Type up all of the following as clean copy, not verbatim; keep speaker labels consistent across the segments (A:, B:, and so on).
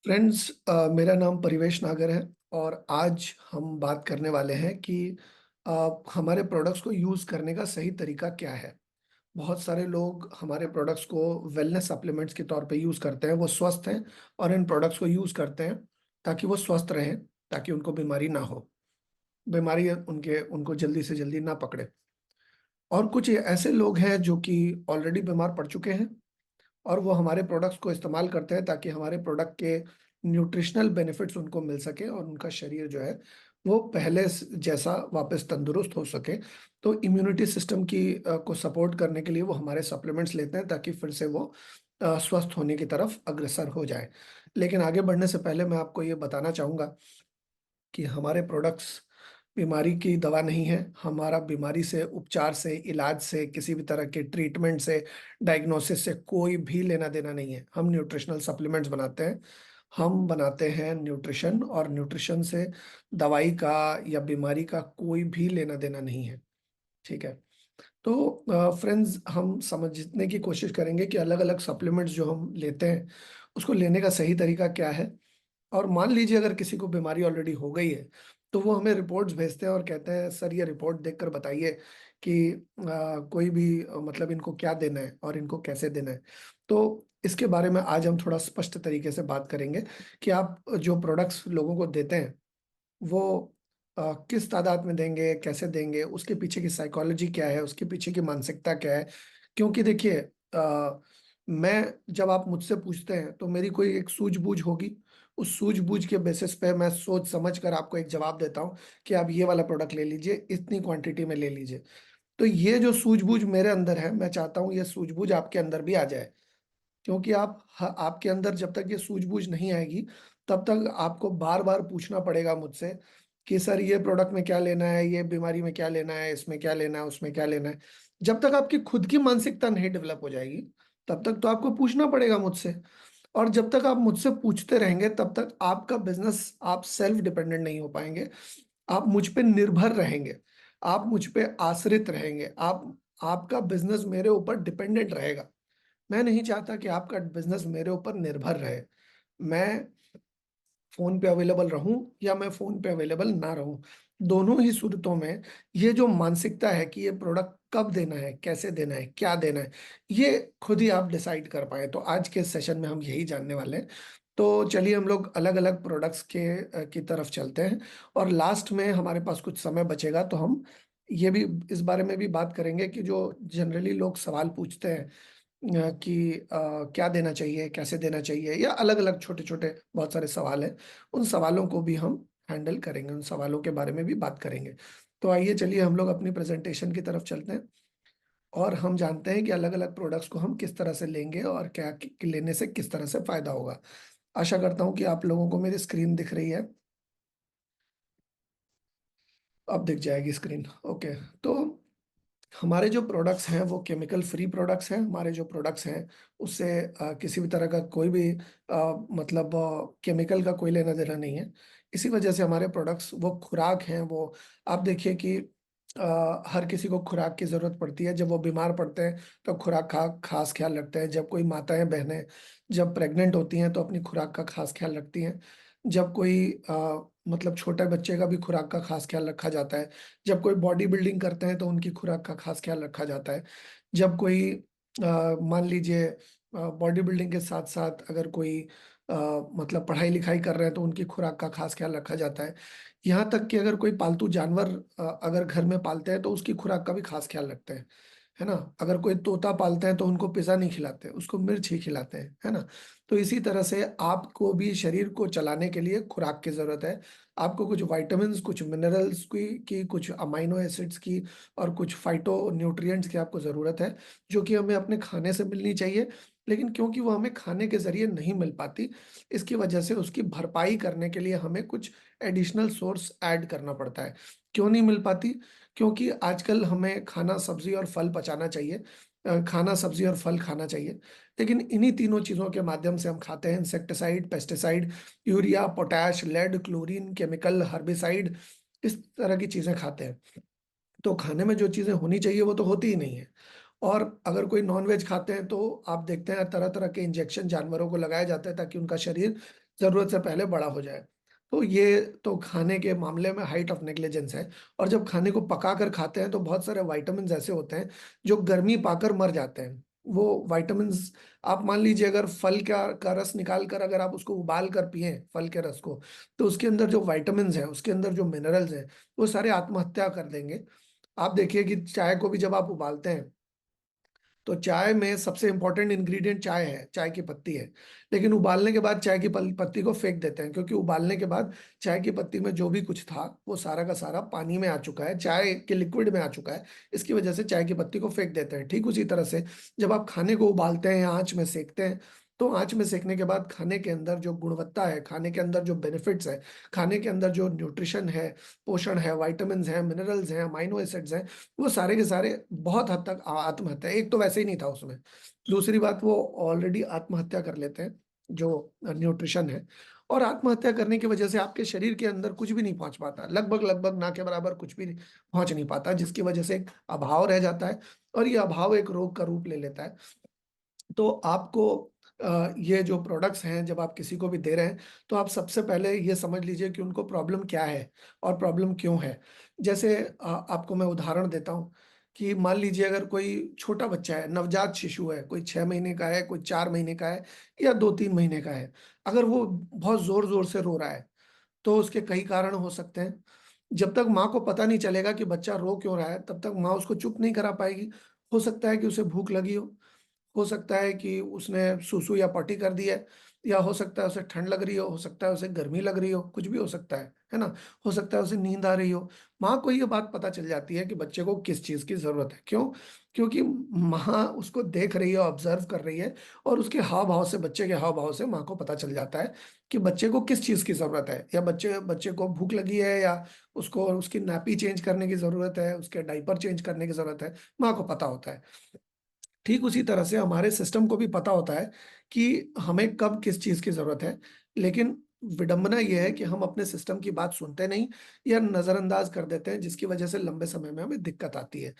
A: Friends, मेरा नाम परिवेश नागर है और आज हम बात करने वाले हैं कि हमारे प्रोडक्ट्स को यूज़ करने का सही तरीका क्या है। बहुत सारे लोग हमारे प्रोडक्ट्स को वेलनेस सप्लीमेंट्स के तौर पे यूज़ करते हैं, वो स्वस्थ हैं और इन प्रोडक्ट्स को यूज़ करते हैं ताकि वो स्वस्थ रहें, ताकि उनको बीमारी ना हो, बीमारी उनके उनको जल्दी से जल्दी ना पकड़े। और कुछ ऐसे लोग हैं जो कि ऑलरेडी बीमार पड़ चुके हैं और वो हमारे प्रोडक्ट्स को इस्तेमाल करते हैं ताकि हमारे प्रोडक्ट के न्यूट्रिशनल बेनिफिट्स उनको मिल सके और उनका शरीर जो है वो पहले जैसा वापस तंदुरुस्त हो सके। तो इम्यूनिटी सिस्टम को सपोर्ट करने के लिए वो हमारे सप्लीमेंट्स लेते हैं ताकि फिर से वो स्वस्थ होने की तरफ अग्रसर हो जाए। लेकिन आगे बढ़ने से पहले मैं आपको ये बताना चाहूँगा कि हमारे प्रोडक्ट्स बीमारी की दवा नहीं है। हमारा बीमारी से, उपचार से, इलाज से, किसी भी तरह के ट्रीटमेंट से, डायग्नोसिस से कोई भी लेना-देना नहीं है। हम न्यूट्रिशनल सप्लीमेंट्स बनाते हैं। हम बनाते हैं न्यूट्रिशन, और न्यूट्रिशन से दवाई का या बीमारी का कोई भी लेना-देना नहीं है। ठीक है? तो फ्रेंड्स, हम समझने की कोशिश करेंगे कि अलग-अलग सप्लीमेंट्स जो हम लेते हैं, उसको लेने का सही तरीका क्या है? और मान लीजिए अगर किसी को बीमारी ऑलरेडी हो गई है, तो वो हमें रिपोर्ट्स भेजते हैं और कहते हैं, सर ये रिपोर्ट देखकर बताइए कि कोई भी मतलब इनको क्या देना है और इनको कैसे देना है। तो इसके बारे में आज हम थोड़ा स्पष्ट तरीके से बात करेंगे कि आप जो प्रोडक्ट्स लोगों को देते हैं, वो किस तादाद में देंगे, कैसे देंगे, उसके पीछे की साइकोलॉजी क्या है, उसके पीछे की मानसिकता क्या है। क्योंकि देखिए, मैं जब आप मुझसे पूछते हैं तो मेरी कोई एक सूझबूझ होगी, उस सूझबूझ के बेसिस पे मैं सोच समझ कर आपको एक जवाब देता हूँ कि आप ये वाला प्रोडक्ट ले लीजिए, इतनी क्वांटिटी में ले लीजिए। तो ये जो सूझबूझ मेरे अंदर है, मैं चाहता हूँ ये सूझबूझ आपके अंदर भी आ जाए। क्योंकि आपके अंदर जब तक ये सूझबूझ नहीं आएगी, तब तक आपको बार-बार पूछना पड़ेगा मुझसे कि सर ये प्रोडक्ट में क्या लेना है, ये बीमारी में क्या लेना है, इसमें क्या लेना है, उसमें क्या लेना है। जब तक आपकी खुद की मानसिकता नहीं डेवलप हो जाएगी, तब तक तो आपको पूछना पड़ेगा मुझसे। और जब तक आप मुझसे पूछते रहेंगे, तब तक आपका बिज़नेस, आप सेल्फ डिपेंडेंट नहीं हो पाएँगे। आप मुझ पे निर्भर रहेंगे, आप मुझ पे आश्रित रहेंगे, आपका बिज़नेस मेरे ऊपर डिपेंडेंट रहेगा। मैं नहीं चाहता कि आपका बिज़नेस मेरे ऊपर निर्भर रहे। मैं फ़ोन पे अवेलेबल रहूँ या मैं फ़ोन पे अवेलेबल ना रहूँ। दोनों ही सूरतों में ये जो मानसिकता है कि ये प्रोडक्ट कब देना है, कैसे देना है, क्या देना है, ये खुद ही आप डिसाइड कर पाएँ। तो आज के सेशन में हम यही जानने वाले हैं। तो चलिए हम लोग अलग-अलग प्रोडक्ट्स की तरफ चलते हैं और लास्ट में हमारे पास कुछ समय बचेगा तो हम ये भी इस बारे में भी बात करेंगे कि जो जनरली लोग सवाल पूछते हैं कि क्या देना चाहिए, कैसे देना चाहिए, या अलग-अलग छोटे-छोटे बहुत सारे सवाल हैं। उन सवालों को भी हम हैंडल करेंगे, उन सवालों के बारे में भी बात करेंगे। तो आइए चलिए हम लोग अपनी प्रेज़ेंटेशन की तरफ चलते हैं और हम जानते हैं कि अलग-अलग प्रोडक्ट्स को हम किस तरह से लेंगे और क्या लेने से किस तरह से फ़ायदा होगा। आशा करता हूँ कि आप लोगों को मेरी स्क्रीन दिख रही है। अब दिख जाएगी स्क्रीन, ओके। तो हमारे जो प्रोडक्ट्स हैं वो केमिकल फ्री प्रोडक्ट्स हैं। हमारे जो प्रोडक्ट्स हैं उससे किसी भी तरह का कोई भी मतलब केमिकल का कोई लेना-देना नहीं है। इसी वजह से हमारे प्रोडक्ट्स वो खुराक हैं, वो आप देखिए कि हर किसी को खुराक की ज़रूरत पड़ती है। जब वो बीमार पड़ते हैं तो खुराक का ख़ास ख़्याल रखते हैं। जब कोई माताएँ-बहनें जब प्रेग्नेंट होती हैं तो अपनी खुराक का ख़ास ख़्याल रखती हैं। जब कोई मतलब छोटे बच्चे का भी खुराक का ख़ास ख़्याल रखा जाता है। जब कोई बॉडी बिल्डिंग करते हैं तो उनकी खुराक का ख़ास ख़्याल रखा जाता है। जब कोई मान लीजिए बॉडी बिल्डिंग के साथ-साथ अगर कोई अ, मतलब पढ़ाई-लिखाई कर रहे हैं तो उनकी खुराक का ख़ास ख़्याल रखा जाता है। यहाँ तक कि अगर कोई पालतू जानवर अगर घर में पालते हैं तो उसकी खुराक का भी ख़ास ख़्याल रखते हैं। है ना? अगर कोई तोता पालते हैं तो उनको पिज़्ज़ा नहीं खिलाते, उसको मिर्च ही खिलाते हैं। है ना? तो इसी तरह से आपको भी शरीर को चलाने के लिए खुराक की ज़रूरत है। आपको कुछ विटामिन्स, कुछ मिनरल्स की, कुछ अमाइनो एसिड्स की और कुछ फाइटो न्यूट्रिएंट्स की आपको ज़रूरत है, जो कि हमें अपने खाने से मिलनी चाहिए। लेकिन क्योंकि वो हमें खाने के ज़रिए नहीं मिल पाती, इसकी वजह से उसकी भरपाई करने के लिए हमें कुछ एडिशनल सोर्स ऐड करना पड़ता है। क्यों नहीं मिल पाती? क्योंकि आजकल हमें खाना, सब्ज़ी और फल पचाना चाहिए। खाना, सब्ज़ी और फल खाना चाहिए। लेकिन इन्हीं तीनों चीज़ों के माध्यम से हम खाते हैं insecticide, pesticide, urea, potash, lead, chlorine, chemical, herbicide, इस तरह की चीज़ें खाते हैं। तो खाने में जो चीज़ें होनी चाहिए वो तो होती ही नहीं है। और अगर कोई नॉन-वेज खाते हैं तो आप देखते हैं तरह-तरह के इंजेक्शन जानवरों को लगाया जाता है ताकि उनका शरीर ज़रूरत से पहले बड़ा हो जाए। तो ये तो खाने के मामले में हाइट ऑफ नेग्लिजेंस है। और जब खाने को पका कर खाते हैं तो बहुत सारे विटामिन्स ऐसे होते हैं जो गर्मी पाकर मर जाते हैं। वो विटामिन्स, आप मान लीजिए अगर फल का रस निकाल कर अगर आप उसको उबाल कर पिएँ फल के रस को, तो उसके अंदर जो विटामिन्स हैं, उसके अंदर जो मिनरल्स हैं, वो सारे आत्महत्या कर देंगे। आप देखिए कि चाय को भी जब आप उबालते हैं तो चाय में सबसे इम्पोर्टेंट इंग्रेडिएंट चाय है, चाय की पत्ती है। लेकिन उबालने के बाद चाय की पत्ती को फेंक देते हैं, क्योंकि उबालने के बाद चाय की पत्ती में जो भी कुछ था, वो सारा का सारा पानी में आ चुका है, चाय के लिक्विड में आ चुका है। इसकी वजह से चाय की पत्ती को फेंक देते हैं। ठीक उसी तरह से जब आप खाने को उबालते हैं या आँच में सेंकते हैं, तो आँच में सेंकने के बाद खाने के अंदर जो गुणवत्ता है, खाने के अंदर जो बेनिफिट्स है, खाने के अंदर जो न्यूट्रिशन है, पोषण है, विटामिन्स हैं, मिनरल्स हैं, अमाइनो एसिड्स हैं, वो सारे के सारे बहुत हद तक आत्महत्या, एक तो वैसे ही नहीं था उसमें। दूसरी बात, वो ऑलरेडी आत्महत्या कर लेते हैं, जो न्यूट्रिशन है। और आत्महत्या करने की वजह से आपके शरीर के अंदर कुछ भी नहीं पहुँच पाता। लगभग ना के बराबर कुछ भी पहुँच नहीं पाता, जिसकी वजह से एक अभाव रह जाता है और ये अभाव एक रोग का रूप ले लेता है। तो आपको ये जो प्रोडक्ट्स हैं जब आप किसी को भी दे रहे हैं, तो आप सबसे पहले ये समझ लीजिए कि उनको प्रॉब्लम क्या है और प्रॉब्लम क्यों है। जैसे आपको मैं उदाहरण देता हूँ कि मान लीजिए अगर कोई छोटा बच्चा है, नवजात शिशु है, कोई 6 महीने का है, कोई 4 महीने का है या 2-3 महीने का है। अगर वो बहुत ज़ोर-ज़ोर से रो रहा है, तो उसके कई कारण हो सकते हैं। जब तक माँ को पता नहीं चलेगा कि बच्चा रो क्यों रहा है, तब तक माँ उसको चुप नहीं करा पाएगी। हो सकता है कि उसे भूख लगी हो सकता है कि उसने सूसू या पॉटी कर दी है, या हो सकता है उसे ठंड लग रही हो सकता है उसे गर्मी लग रही हो, कुछ भी हो सकता है ना? हो सकता है उसे नींद आ रही हो। माँ को ये बात पता चल जाती है कि बच्चे को किस चीज़ की ज़रूरत है। क्यों? क्योंकि माँ उसको देख रही है, ऑब्ज़र्व कर रही है और उसके हाव-भाव से, बच्चे के हाव-भाव से माँ को पता चल जाता है कि बच्चे को किस चीज़ की ज़रूरत है, या बच्चे बच्चे को भूख लगी है, या उसको उसकी नैपी चेंज करने की ज़रूरत है, उसके डायपर चेंज करने की ज़रूरत है, माँ को पता होता है। ठीक उसी तरह से हमारे सिस्टम को भी पता होता है कि हमें कब किस चीज़ की ज़रूरत है, लेकिन विडंबना ये है कि हम अपने सिस्टम की बात सुनते नहीं या नज़रअंदाज कर देते हैं, जिसकी वजह से लंबे समय में हमें दिक्कत आती है।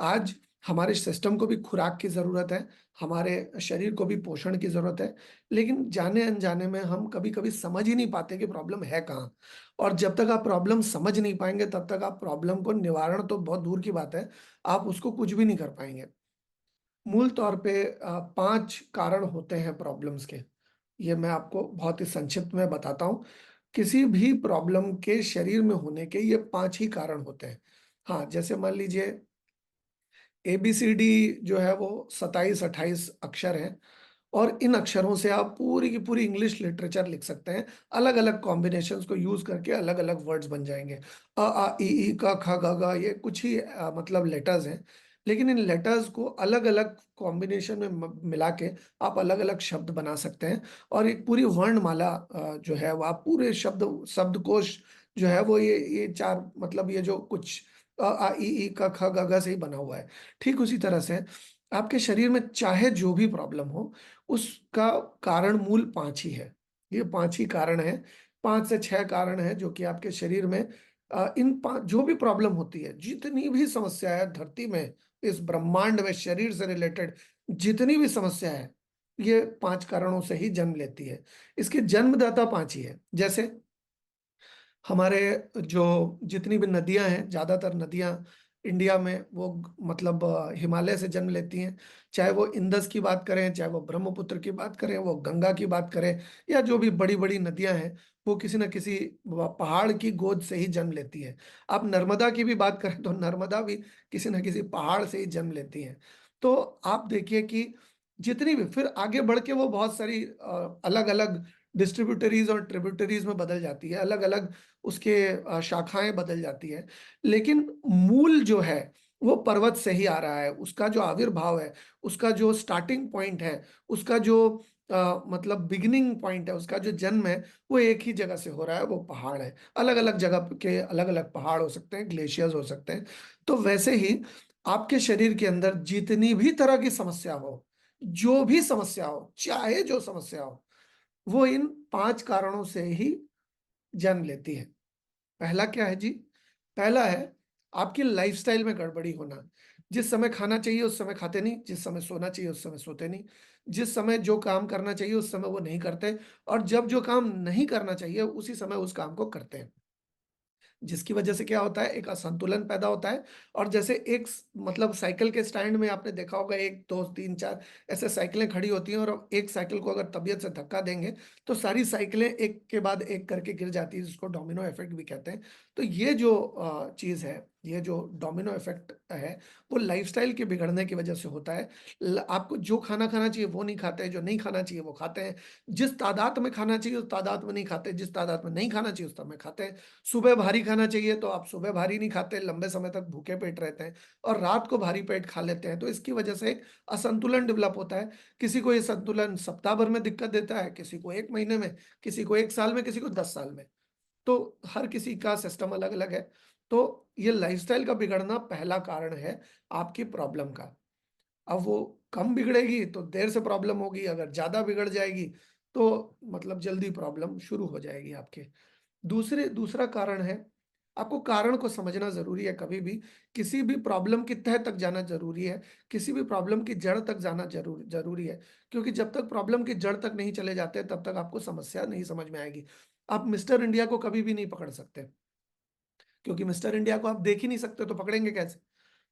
A: आज हमारे सिस्टम को भी खुराक की ज़रूरत है, हमारे शरीर को भी पोषण की ज़रूरत है, लेकिन जाने-अनजाने में हम कभी-कभी समझ ही नहीं पाते कि प्रॉब्लम है कहाँ? और जब तक आप प्रॉब्लम समझ नहीं पाएँगे, तब तक आप प्रॉब्लम को निवारण तो बहुत दूर की बात है, आप उसको कुछ भी नहीं कर पाएँगे। मूल तौर पे 5 कारण होते हैं प्रॉब्लम्स के। ये मैं आपको बहुत ही संक्षिप्त में बताता हूँ। किसी भी प्रॉब्लम के शरीर में होने के ये 5 ही कारण होते हैं। हाँ, जैसे मान लीजिए एबीसीडी जो है वो 27-28 अक्षर हैं और इन अक्षरों से आप पूरी की पूरी इंग्लिश लिटरेचर लिख सकते हैं। अलग-अलग कॉम्बिनेशंस को यूज़ करके अलग-अलग वर्ड्स बन जाएँगे। अ, आ, इ, ई, क, ख, ग, घ ये कुछ ही मतलब लेटर्स हैं। लेकिन इन लेटर्स को अलग-अलग कॉम्बिनेशन में मिला के आप अलग-अलग शब्द बना सकते हैं और एक पूरी वर्णमाला जो है वो आप पूरे शब्दकोश जो है वो ये 4 मतलब ये जो कुछ इ, ई, क, ख, ग, घ से ही बना हुआ है। ठीक उसी तरह से आपके शरीर में चाहे जो भी प्रॉब्लम हो, उसका कारण मूल 5 ही है। ये 5 ही कारण हैं, 5 से 6 कारण हैं जो कि आपके शरीर में इन 5 जो भी प्रॉब्लम होती है, जितनी भी समस्या है धरती में, इस ब्रह्मांड में शरीर से रिलेटेड जितनी भी समस्या है, ये 5 कारणों से ही जन्म लेती है। इसके जन्मदाता 5 ही हैं। जैसे हमारे जो जितनी भी नदियाँ हैं, ज़्यादातर नदियाँ इंडिया में वो मतलब हिमालय से जन्म लेती हैं। चाहे वो इंडस की बात करें, चाहे वो ब्रह्मपुत्र की बात करें, वो गंगा की बात करें या जो भी बड़ी-बड़ी नदियाँ हैं, वो किसी न किसी पहाड़ की गोद से ही जन्म लेती हैं। आप नर्मदा की भी बात करें तो नर्मदा भी किसी न किसी पहाड़ से ही जन्म लेती हैं। तो आप देखिए कि जितनी भी फिर आगे बढ़ के वो बहुत सारी अलग-अलग डिस्ट्रीब्यूटरीज़ और ट्रिब्यूटरीज़ में बदल जाती है, अलग-अलग उसके शाखाएँ बदल जाती हैं। लेकिन मूल जो है, वो पर्वत से ही आ रहा है, उसका जो आविर्भाव है, उसका जो स्टार्टिंग पॉइंट है, उसका जो मतलब बिगिनिंग पॉइंट है, उसका जो जन्म है, वो एक ही जगह से हो रहा है, वो पहाड़ है। अलग-अलग जगह के अलग-अलग पहाड़ हो सकते हैं, ग्लेशियर्स हो सकते हैं। तो वैसे ही आपके शरीर के अंदर जितनी भी तरह की समस्या हो, जो भी समस्या हो, चाहे जो समस्या हो, वो इन 5 कारणों से ही जन्म लेती है। पहला क्या है जी? पहला है आपकी लाइफ़स्टाइल में गड़बड़ी होना। जिस समय खाना चाहिए उस समय खाते नहीं, जिस समय सोना चाहिए उस समय सोते नहीं, जिस समय जो काम करना चाहिए उस समय वो नहीं करते और जब जो काम नहीं करना चाहिए उसी समय उस काम को करते हैं। जिसकी वजह से क्या होता है, एक असंतुलन पैदा होता है और जैसे एक मतलब साइकिल के स्टैंड में आपने देखा होगा 1, 2, 3, 4 ऐसे साइकिलें खड़ी होती हैं और एक साइकिल को अगर तबीयत से धक्का देंगे, तो सारी साइकिलें एक के बाद एक करके गिर जाती है, जिसको डोमिनो इफ़ेक्ट भी कहते हैं। तो ये जो चीज़ है, ये जो डोमिनो इफ़ेक्ट है, वो लाइफ़स्टाइल के बिगड़ने की वजह से होता है। आपको जो खाना खाना चाहिए वो नहीं खाते, जो नहीं खाना चाहिए वो खाते हैं। जिस तादाद में खाना चाहिए उस तादाद में नहीं खाते, जिस तादाद में नहीं खाना चाहिए उस तादाद में खाते हैं। सुबह भारी खाना चाहिए तो आप सुबह भारी नहीं खाते, लंबे समय तक भूखे पेट रहते हैं और रात को भारी पेट खा लेते हैं, तो इसकी वजह से एक असंतुलन डेवलप होता है। किसी को ये संतुलन सप्ताह भर में दिक्कत देता है, किसी को 1 महीने में, किसी को 1 साल में, किसी को 10 साल में। तो हर किसी का सिस्टम अलग-अलग है। तो ये लाइफ़स्टाइल का बिगड़ना पहला कारण है आपकी प्रॉब्लम का। अब वो कम बिगड़ेगी तो देर से प्रॉब्लम होगी, अगर ज़्यादा बिगड़ जाएगी तो मतलब जल्दी प्रॉब्लम शुरू हो जाएगी आपके। दूसरा कारण है, आपको कारण को समझना ज़रूरी है कभी भी, किसी भी प्रॉब्लम की तह तक जाना ज़रूरी है, किसी भी प्रॉब्लम की जड़ तक जाना ज़रूरी है, क्योंकि जब तक प्रॉब्लम की जड़ तक नहीं चले जाते, तब तक आपको समस्या नहीं समझ में आएगी। आप मिस्टर इंडिया को कभी भी नहीं पकड़ सकते, क्योंकि मिस्टर इंडिया को आप देख ही नहीं सकते, तो पकड़ेंगे कैसे?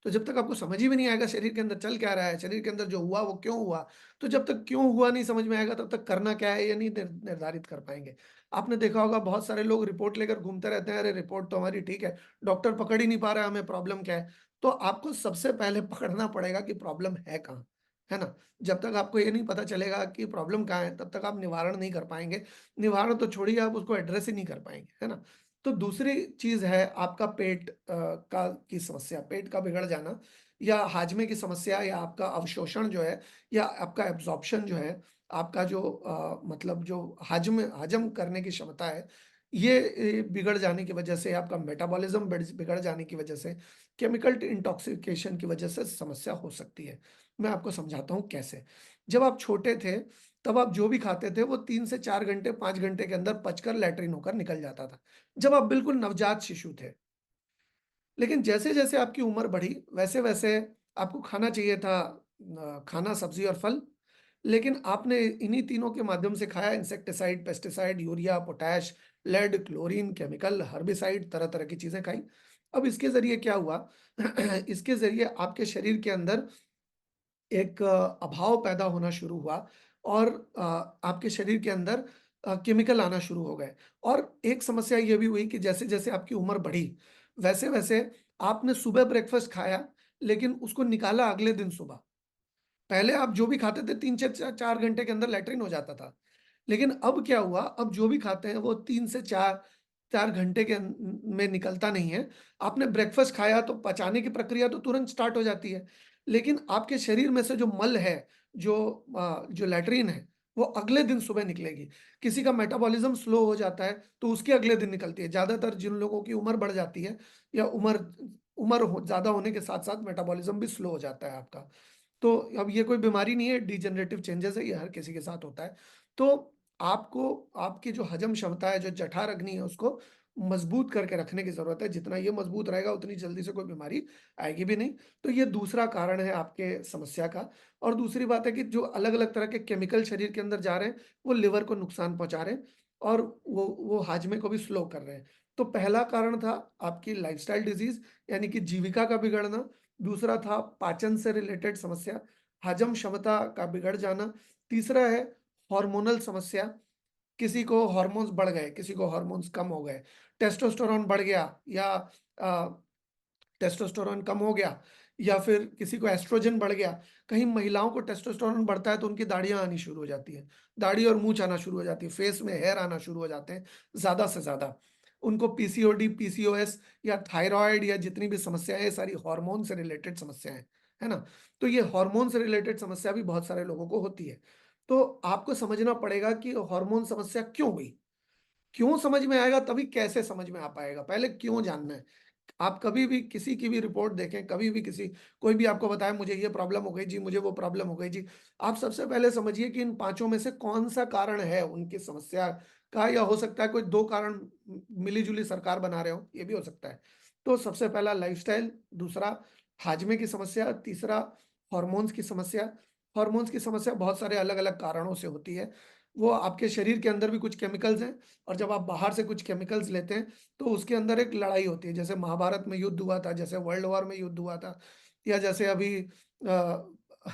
A: तो जब तक आपको समझ ही में नहीं आएगा शरीर के अंदर चल क्या रहा है, शरीर के अंदर जो हुआ वो क्यों हुआ, तो जब तक क्यों हुआ नहीं समझ में आएगा तब तक करना क्या है ये नहीं निर्धारित कर पाएँगे। आपने देखा होगा बहुत सारे लोग रिपोर्ट लेकर घूमते रहते हैं, अरे रिपोर्ट तो हमारी ठीक है, डॉक्टर पकड़ ही नहीं पा रहा है हमें प्रॉब्लम क्या है। तो आपको सबसे पहले पकड़ना पड़ेगा कि प्रॉब्लम है कहाँ, है ना? जब तक आपको ये नहीं पता चलेगा कि प्रॉब्लम कहाँ है, तब तक आप निवारण नहीं कर पाएँगे। निवारण तो छोड़िए आप उसको एड्रेस ही नहीं कर पाएँगे, है ना? तो दूसरी चीज़ है आपका पेट का की समस्या, पेट का बिगड़ जाना या हाजमे की समस्या या आपका अवशोषण जो है या आपका एब्ज़ॉर्प्शन जो है, आपका जो मतलब जो हजम करने की क्षमता है, ये बिगड़ जाने की वजह से आपका मेटाबॉलिज़्म बिगड़ जाने की वजह से, केमिकल इंटॉक्सिकेशन की वजह से समस्या हो सकती है। मैं आपको समझाता हूँ कैसे। जब आप छोटे थे, तब आप जो भी खाते थे वो 3 से 4 घंटे, 5 घंटे के अंदर पचकर लैट्रिन होकर निकल जाता था। जब आप बिल्कुल नवजात शिशु थे। लेकिन जैसे-जैसे आपकी उम्र बढ़ी, वैसे-वैसे आपको खाना चाहिए था खाना, सब्ज़ी और फल, लेकिन आपने इन्हीं तीनों के माध्यम से खाया insecticide, pesticide, urea, potash, lead, chlorine, chemical, herbicide, तरह-तरह की चीज़ें खाई। अब इसके ज़रिए क्या हुआ? इसके ज़रिए आपके शरीर के अंदर एक अभाव पैदा होना शुरू हुआ और आपके शरीर के अंदर केमिकल आना शुरू हो गए और एक समस्या ये भी हुई कि जैसे-जैसे आपकी उम्र बढ़ी, वैसे-वैसे आपने सुबह ब्रेकफ़ास्ट खाया, लेकिन उसको निकाला अगले दिन सुबह। पहले आप जो भी खाते थे 3 से च 4 घंटे के अंदर लैट्रिन हो जाता था। लेकिन अब क्या हुआ, अब जो भी खाते हैं वो 3 से 4 घंटे के में निकलता नहीं है। आपने ब्रेकफ़ास्ट खाया तो पचाने की प्रक्रिया तो तुरंत स्टार्ट हो जाती है। लेकिन आपके शरीर में से जो मल है, जो जो लैट्रिन है, वो अगले दिन सुबह निकलेगी। किसी का मेटाबॉलिज़्म स्लो हो जाता है, तो उसके अगले दिन निकलती है। ज़्यादातर जिन लोगों की उम्र बढ़ जाती है या उम्र उम्र हो ज़्यादा होने के साथ-साथ मेटाबॉलिज़्म भी स्लो हो जाता है आपका। तो अब ये कोई बीमारी नहीं है, डिजेनरेटिव चेंजेज़ है, ये हर किसी के साथ होता है। तो आपको आपकी जो हजम क्षमता है, जो जठर अग्नि है, उसको मज़बूत करके रखने की ज़रूरत है। जितना ये मज़बूत रहेगा, उतनी जल्दी से कोई बीमारी आएगी भी नहीं। तो ये दूसरा कारण है आपके समस्या का और दूसरी बात है कि जो अलग-अलग तरह के केमिकल शरीर के अंदर जा रहे हैं, वो लिवर को नुकसान पहुँचा रहे हैं और वो हाजमे को भी स्लो कर रहे हैं। तो पहला कारण था आपकी लाइफ़स्टाइल डिज़ीज़ यानी कि जीविका का बिगड़ना। दूसरा था पाचन से रिलेटेड समस्या, हजम क्षमता का बिगड़ जाना। तीसरा है हार्मोनल समस्या, किसी को हार्मोन्स बढ़ गए, किसी को हार्मोन्स कम हो गए, टेस्टोस्टेरोन बढ़ गया या अ, टेस्टोस्टेरोन कम हो गया या फिर किसी को एस्ट्रोजन बढ़ गया। कहीं महिलाओं को टेस्टोस्टेरोन बढ़ता है तो उनकी दाढ़ियाँ आनी शुरू हो जाती हैं। दाढ़ी और मूंछ आना शुरू हो जाती है, फेस में हेयर आना शुरू हो जाते हैं ज़्यादा से ज़्यादा। उनको पीसीओडी, पीसीओएस या थायरॉइड या जितनी भी समस्याएँ हैं, सारी हार्मोन से रिलेटेड समस्याएँ हैं, है ना? तो ये हार्मोन से रिलेटेड समस्या भी बहुत सारे लोगों को होती है। तो आपको समझना पड़ेगा कि हार्मोन समस्या क्यों हुई? क्यों समझ में आएगा तभी कैसे समझ में आ पाएगा, पहले क्यों जानना है। आप कभी भी किसी की भी रिपोर्ट देखें, कभी भी कोई भी आपको बताए मुझे ये प्रॉब्लम हो गई जी, मुझे वो प्रॉब्लम हो गई जी। आप सबसे पहले समझिए कि इन पाँचों में से कौन-सा कारण है उनकी समस्या का या हो सकता है कोई 2 कारण मिली-जुली सरकार बना रहे हों, ये भी हो सकता है। तो सबसे पहला लाइफ़स्टाइल, दूसरा हाजमे की समस्या, तीसरा हॉर्मोन्स की समस्या। हॉर्मोन्स की समस्या बहुत सारे अलग-अलग कारणों से होती है। वो आपके शरीर के अंदर भी कुछ केमिकल्स हैं और जब आप बाहर से कुछ केमिकल्स लेते हैं, तो उसके अंदर एक लड़ाई होती है। जैसे महाभारत में युद्ध हुआ था, जैसे वर्ल्ड वॉर में युद्ध हुआ था या जैसे अभी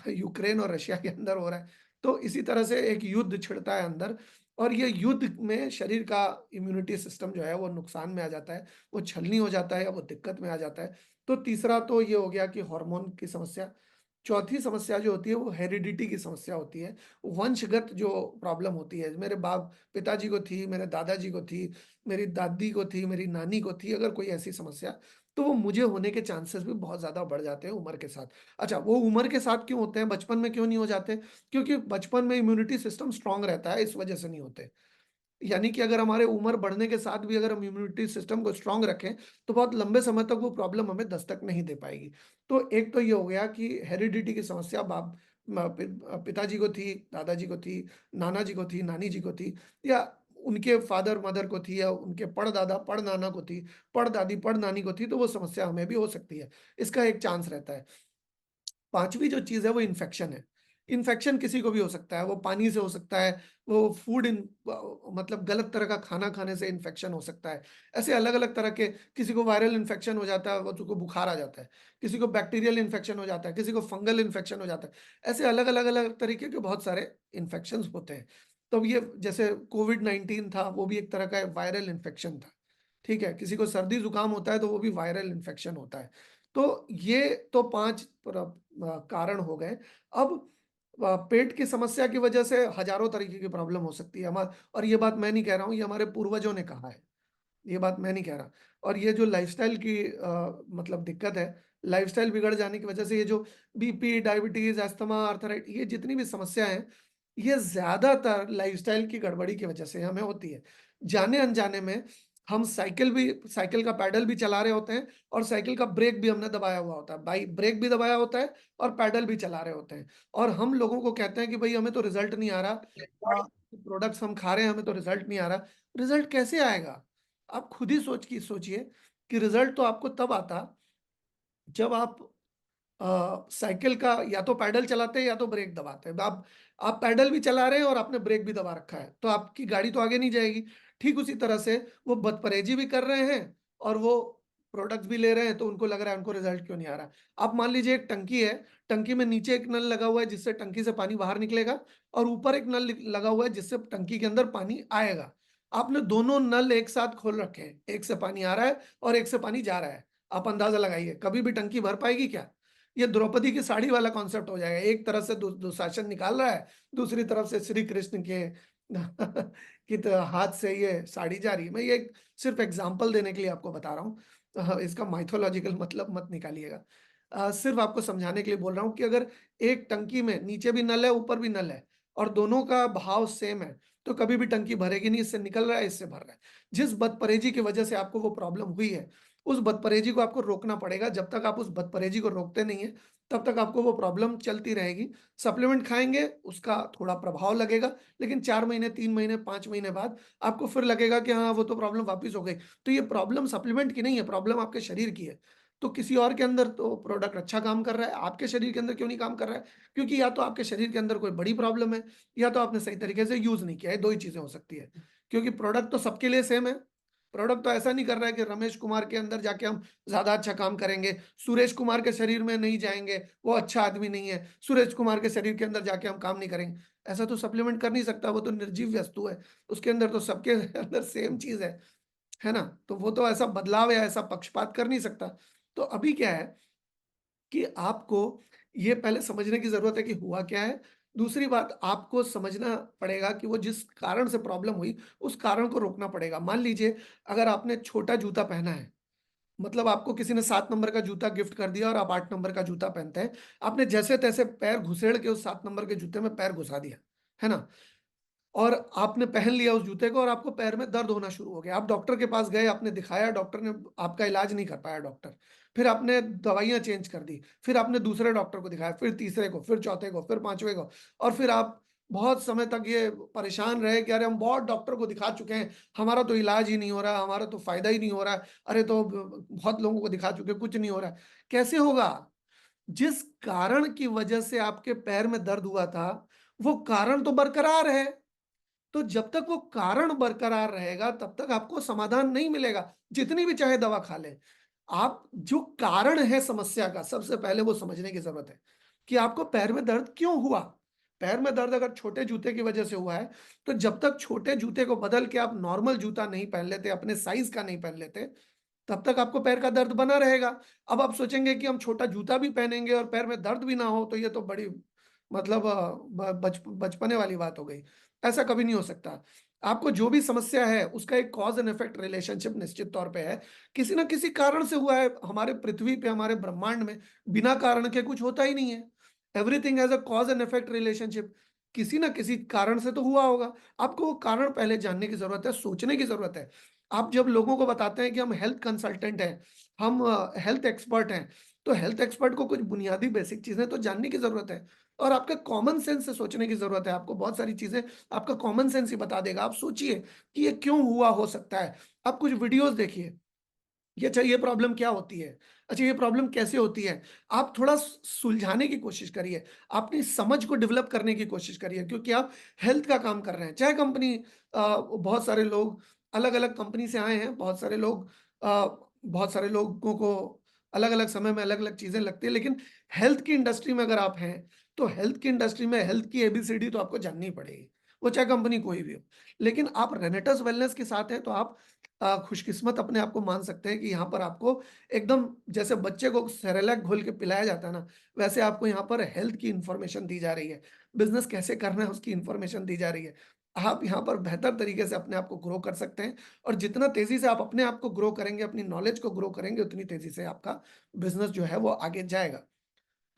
A: यूक्रेन और रशिया के अंदर हो रहा है। तो इसी तरह से एक युद्ध छिड़ता है अंदर और ये युद्ध में शरीर का इम्यूनिटी सिस्टम जो है वो नुकसान में आ जाता है, वो छलनी हो जाता है या वो दिक्कत में आ जाता है। तो तीसरा तो ये हो गया कि हार्मोन की समस्या। चौथी समस्या जो होती है वो हेरिडिटी की समस्या होती है, वंशगत जो प्रॉब्लम होती है। मेरे बाप पिताजी को थी, मेरे दादाजी को थी, मेरी दादी को थी, मेरी नानी को थी अगर कोई ऐसी समस्या, तो वो मुझे होने के चांसेस भी बहुत ज़्यादा बढ़ जाते हैं उम्र के साथ। अच्छा, वो उम्र के साथ क्यों होते हैं, बचपन में क्यों नहीं हो जाते? क्योंकि बचपन में इम्यूनिटी सिस्टम स्ट्रॉन्ग रहता है, इस वजह से नहीं होते। यानी कि अगर हमारे उम्र बढ़ने के साथ भी अगर हम इम्यूनिटी सिस्टम को स्ट्रॉन्ग रखें, तो बहुत लंबे समय तक वो प्रॉब्लम हमें दस्तक नहीं दे पाएगी। तो एक तो ये हो गया कि हेरिडिटी की समस्या पिताजी को थी, दादाजी को थी, नाना जी को थी, नानी जी को थी या उनके फादर-मदर को थी या उनके पड़दादा, पड़नाना को थी, पड़दादी, पड़नानी को थी, तो वो समस्या हमें भी हो सकती है। इसका एक चांस रहता है। 5वीं जो चीज़ है वो इन्फेक्शन है। इन्फेक्शन किसी को भी हो सकता है, वो पानी से हो सकता है, वो मतलब गलत तरह का खाना खाने से इन्फेक्शन हो सकता है। ऐसे अलग-अलग तरह के किसी को वायरल इन्फेक्शन हो जाता है, वो तो को बुखार आ जाता है, किसी को बैक्टीरियल इन्फेक्शन हो जाता है, किसी को फंगल इन्फेक्शन हो जाता है। ऐसे अलग-अलग तरीके के बहुत सारे इन्फेक्शंस होते हैं। तो ये जैसे कोविड-19 था, वो भी एक तरह का वायरल इन्फेक्शन था, ठीक है? किसी को सर्दी-जुकाम होता है, तो वो भी वायरल इन्फेक्शन होता है। तो ये तो 5 कारण हो गए। अब पेट की समस्या की वजह से हज़ारों तरीके की प्रॉब्लम हो सकती है और ये बात मैं नहीं कह रहा हूँ, ये हमारे पूर्वजों ने कहा है। ये बात मैं नहीं कह रहा और ये जो लाइफ़स्टाइल की मतलब दिक्कत है, लाइफ़स्टाइल बिगड़ जाने की वजह से ये जो बीपी, डायबिटीज़, अस्थमा, आर्थराइट ये जितनी भी समस्या हैं, ये ज़्यादातर लाइफ़स्टाइल की गड़बड़ी की वजह से हमें होती है। जाने-अनजाने में हम साइकिल का पैडल भी चला रहे होते हैं और साइकिल का ब्रेक भी हमने दबाया हुआ होता है। ब्रेक भी दबाया होता है और पैडल भी चला रहे होते हैं और हम लोगों को कहते हैं कि भई हमें तो रिज़ल्ट नहीं आ रहा प्रोडक्ट्स हम खा रहे हैं, हमें तो रिज़ल्ट नहीं आ रहा। रिज़ल्ट कैसे आएगा? आप खुद ही सोचिए कि रिज़ल्ट तो आपको तब आता जब आप साइकिल का या तो पैडल चलाते हैं या तो ब्रेक दबाते हैं। आप पैडल भी चला रहे हैं और आपने ब्रेक भी दबा रखा है, तो आपकी गाड़ी तो आगे नहीं जाएगी। ठीक उसी तरह से वो बदपरहेज़ी भी कर रहे हैं और वो प्रोडक्ट्स भी ले रहे हैं, तो उनको लग रहा है उनको रिज़ल्ट क्यों नहीं आ रहा। आप मान लीजिए एक टंकी है, टंकी में नीचे एक नल लगा हुआ है जिससे टंकी से पानी बाहर निकलेगा और ऊपर एक नल लगा हुआ है जिससे टंकी के अंदर पानी आएगा। आपने दोनों नल एक साथ खोल रखे हैं, एक से पानी आ रहा है और एक से पानी जा रहा है। आप अंदाज़ा लगाइए, कभी भी टंकी भर पाएगी क्या? ये द्रौपदी की साड़ी वाला कॉन्सेप्ट हो जाएगा। एक तरफ से दुशासन निकाल रहा है, दूसरी तरफ से श्री कृष्ण के हाथ से ये साड़ी जा रही है। मैं ये सिर्फ़ एग्ज़ाम्पल देने के लिए आपको बता रहा हूँ। इसका माइथोलॉजिकल मतलब मत निकालिएगा। सिर्फ़ आपको समझाने के लिए बोल रहा हूँ कि अगर एक टंकी में नीचे भी नल है, ऊपर भी नल है और दोनों का बहाव सेम है, तो कभी भी टंकी भरेगी नहीं, इससे निकल रहा है, इससे भर रहा है। जिस बदपरहेज़ी की वजह से आपको वो प्रॉब्लम हुई है, उस बदपरहेज़ी को आपको रोकना पड़ेगा। जब तक आप उस बदपरहेज़ी को रोकते नहीं हैं, तब तक आपको वो प्रॉब्लम चलती रहेगी। सप्लीमेंट खाएँगे, उसका थोड़ा प्रभाव लगेगा, लेकिन 4 महीने, 3 महीने, 5 महीने बाद आपको फिर लगेगा कि हाँ, वो तो प्रॉब्लम वापिस हो गई। तो ये प्रॉब्लम सप्लीमेंट की नहीं है, प्रॉब्लम आपके शरीर की है। तो किसी और के अंदर तो प्रोडक्ट अच्छा काम कर रहा है, आपके शरीर के अंदर क्यों नहीं काम कर रहा है? क्योंकि या तो आपके शरीर के अंदर कोई बड़ी प्रॉब्लम है, या तो आपने सही तरीके से यूज़ नहीं किया है, 2 ही चीज़ें हो सकती है। क्योंकि प्रोडक्ट तो सबके लिए सेम है। प्रोडक्ट तो ऐसा नहीं कर रहा है कि रमेश कुमार के अंदर जाके हम ज़्यादा अच्छा काम करेंगे, सुरेश कुमार के शरीर में नहीं जाएँगे, वो अच्छा आदमी नहीं है, सुरेश कुमार के शरीर के अंदर जाके हम काम नहीं करेंगे। ऐसा तो सप्लीमेंट कर नहीं सकता, वो तो निर्जीव वस्तु है, उसके अंदर तो सबके अंदर सेम चीज़ है ना? तो वो तो ऐसा बदलाव या ऐसा पक्षपात कर नहीं सकता। तो अभी क्या है कि आपको ये पहले समझने की ज़रूरत है कि हुआ क्या है। दूसरी बात आपको समझना पड़ेगा कि वो जिस कारण से प्रॉब्लम हुई, उस कारण को रोकना पड़ेगा। मान लीजिए अगर आपने छोटा जूता पहना है, मतलब आपको किसी ने 7 नंबर का जूता गिफ्ट कर दिया और आप 8 नंबर का जूता पहनते हैं। आपने जैसे-तैसे पैर घुसेड़ के उस 7 नंबर के जूते में पैर घुसा दिया, है ना? और आपने पहन लिया उस जूते को और आपको पैर में दर्द होना शुरू हो गया। आप डॉक्टर के पास गए, आपने दिखाया, डॉक्टर ने आपका इलाज नहीं कर पाया डॉक्टर। फिर आपने दवाइयाँ चेंज कर दी, फिर आपने दूसरे डॉक्टर को दिखाया, फिर तीसरे को, फिर चौथे को, फिर पाँचवें को और फिर आप बहुत समय तक ये परेशान रहे कि अरे हम बहुत डॉक्टर को दिखा चुके हैं, हमारा तो इलाज ही नहीं हो रहा, हमारा तो फ़ायदा ही नहीं हो रहा है। अरे तो बहुत लोगों को दिखा चुके हैं, कुछ नहीं हो रहा है। कैसे होगा? जिस कारण की वजह से आपके पैर में दर्द हुआ था, वो कारण तो बरकरार है। तो जब तक वो कारण बरकरार रहेगा, तब तक आपको समाधान नहीं मिलेगा, जितनी भी चाहे दवा खा लें। आप जो कारण है समस्या का, सबसे पहले वो समझने की ज़रूरत है, कि आपको पैर में दर्द क्यों हुआ? पैर में दर्द अगर छोटे जूते की वजह से हुआ है, तो जब तक छोटे जूते को बदल के आप नॉर्मल जूता नहीं पहन लेते, अपने साइज़ का नहीं पहन लेते, तब तक आपको पैर का दर्द बना रहेगा। अब आप सोचेंगे कि हम छोटा जूता भी पहनेंगे और पैर में दर्द भी ना हो, तो ये तो बड़ी मतलब अ, ब बच बचपने वाली बात हो गई। ऐसा कभी नहीं हो सकता। आपको जो भी समस्या है, उसका एक कॉज़ एंड इफेक्ट रिलेशनशिप निश्चित तौर पे है। किसी न किसी कारण से हुआ है। हमारे पृथ्वी पे, हमारे ब्रह्मांड में बिना कारण के कुछ होता ही नहीं है। Everything has a cause and effect relationship. किसी न किसी कारण से तो हुआ होगा। आपको वो कारण पहले जानने की ज़रूरत है, सोचने की ज़रूरत है। आप जब लोगों को बताते हैं कि हम हेल्थ कंसल्टेंट हैं, हम हेल्थ एक्सपर्ट हैं, तो हेल्थ एक्सपर्ट को कुछ बुनियादी बेसिक चीज़ें तो जानने की ज़रूरत है और आपका कॉमन सेंस से सोचने की ज़रूरत है। आपको बहुत सारी चीज़ें आपका कॉमन सेंस ही बता देगा। आप सोचिए कि ये क्यों हुआ हो सकता है। आप कुछ वीडियोज़ देखिए, ये अच्छा ये प्रॉब्लम क्या होती है? अच्छा ये प्रॉब्लम कैसे होती है? आप थोड़ा सुलझाने की कोशिश करिए, अपनी समझ को डेवलप करने की कोशिश करिए क्योंकि आप हेल्थ का काम कर रहे हैं। चाहे कंपनी बहुत सारे लोग अलग-अलग कंपनी से आए हैं, बहुत सारे लोगों को अलग-अलग समय में अलग-अलग चीज़ें लगती हैं, लेकिन हेल्थ की इंडस्ट्री में अगर आप हैं, तो हेल्थ की इंडस्ट्री में हेल्थ की एबीसीडी तो आपको जाननी ही पड़ेगी, वो चाहे कंपनी कोई भी हो। लेकिन आप रेनेटर्स वेलनेस के साथ हैं, तो आप खुशकिस्मत अपने आप को मान सकते हैं कि यहाँ पर आपको एकदम जैसे बच्चे को सेरेलैक घोल के पिलाया जाता है ना, वैसे आपको यहाँ पर हेल्थ की इन्फॉर्मेशन दी जा रही है। बिज़नेस कैसे करना है उसकी इन्फॉर्मेशन दी जा रही है। आप यहाँ पर बेहतर तरीके से अपने आप को ग्रो कर सकते हैं और जितना तेज़ी से आप अपने आप को ग्रो करेंगे, अपनी नॉलेज को ग्रो करेंगे, उतनी तेज़ी से आपका बिज़नेस जो है वो आगे जाएगा।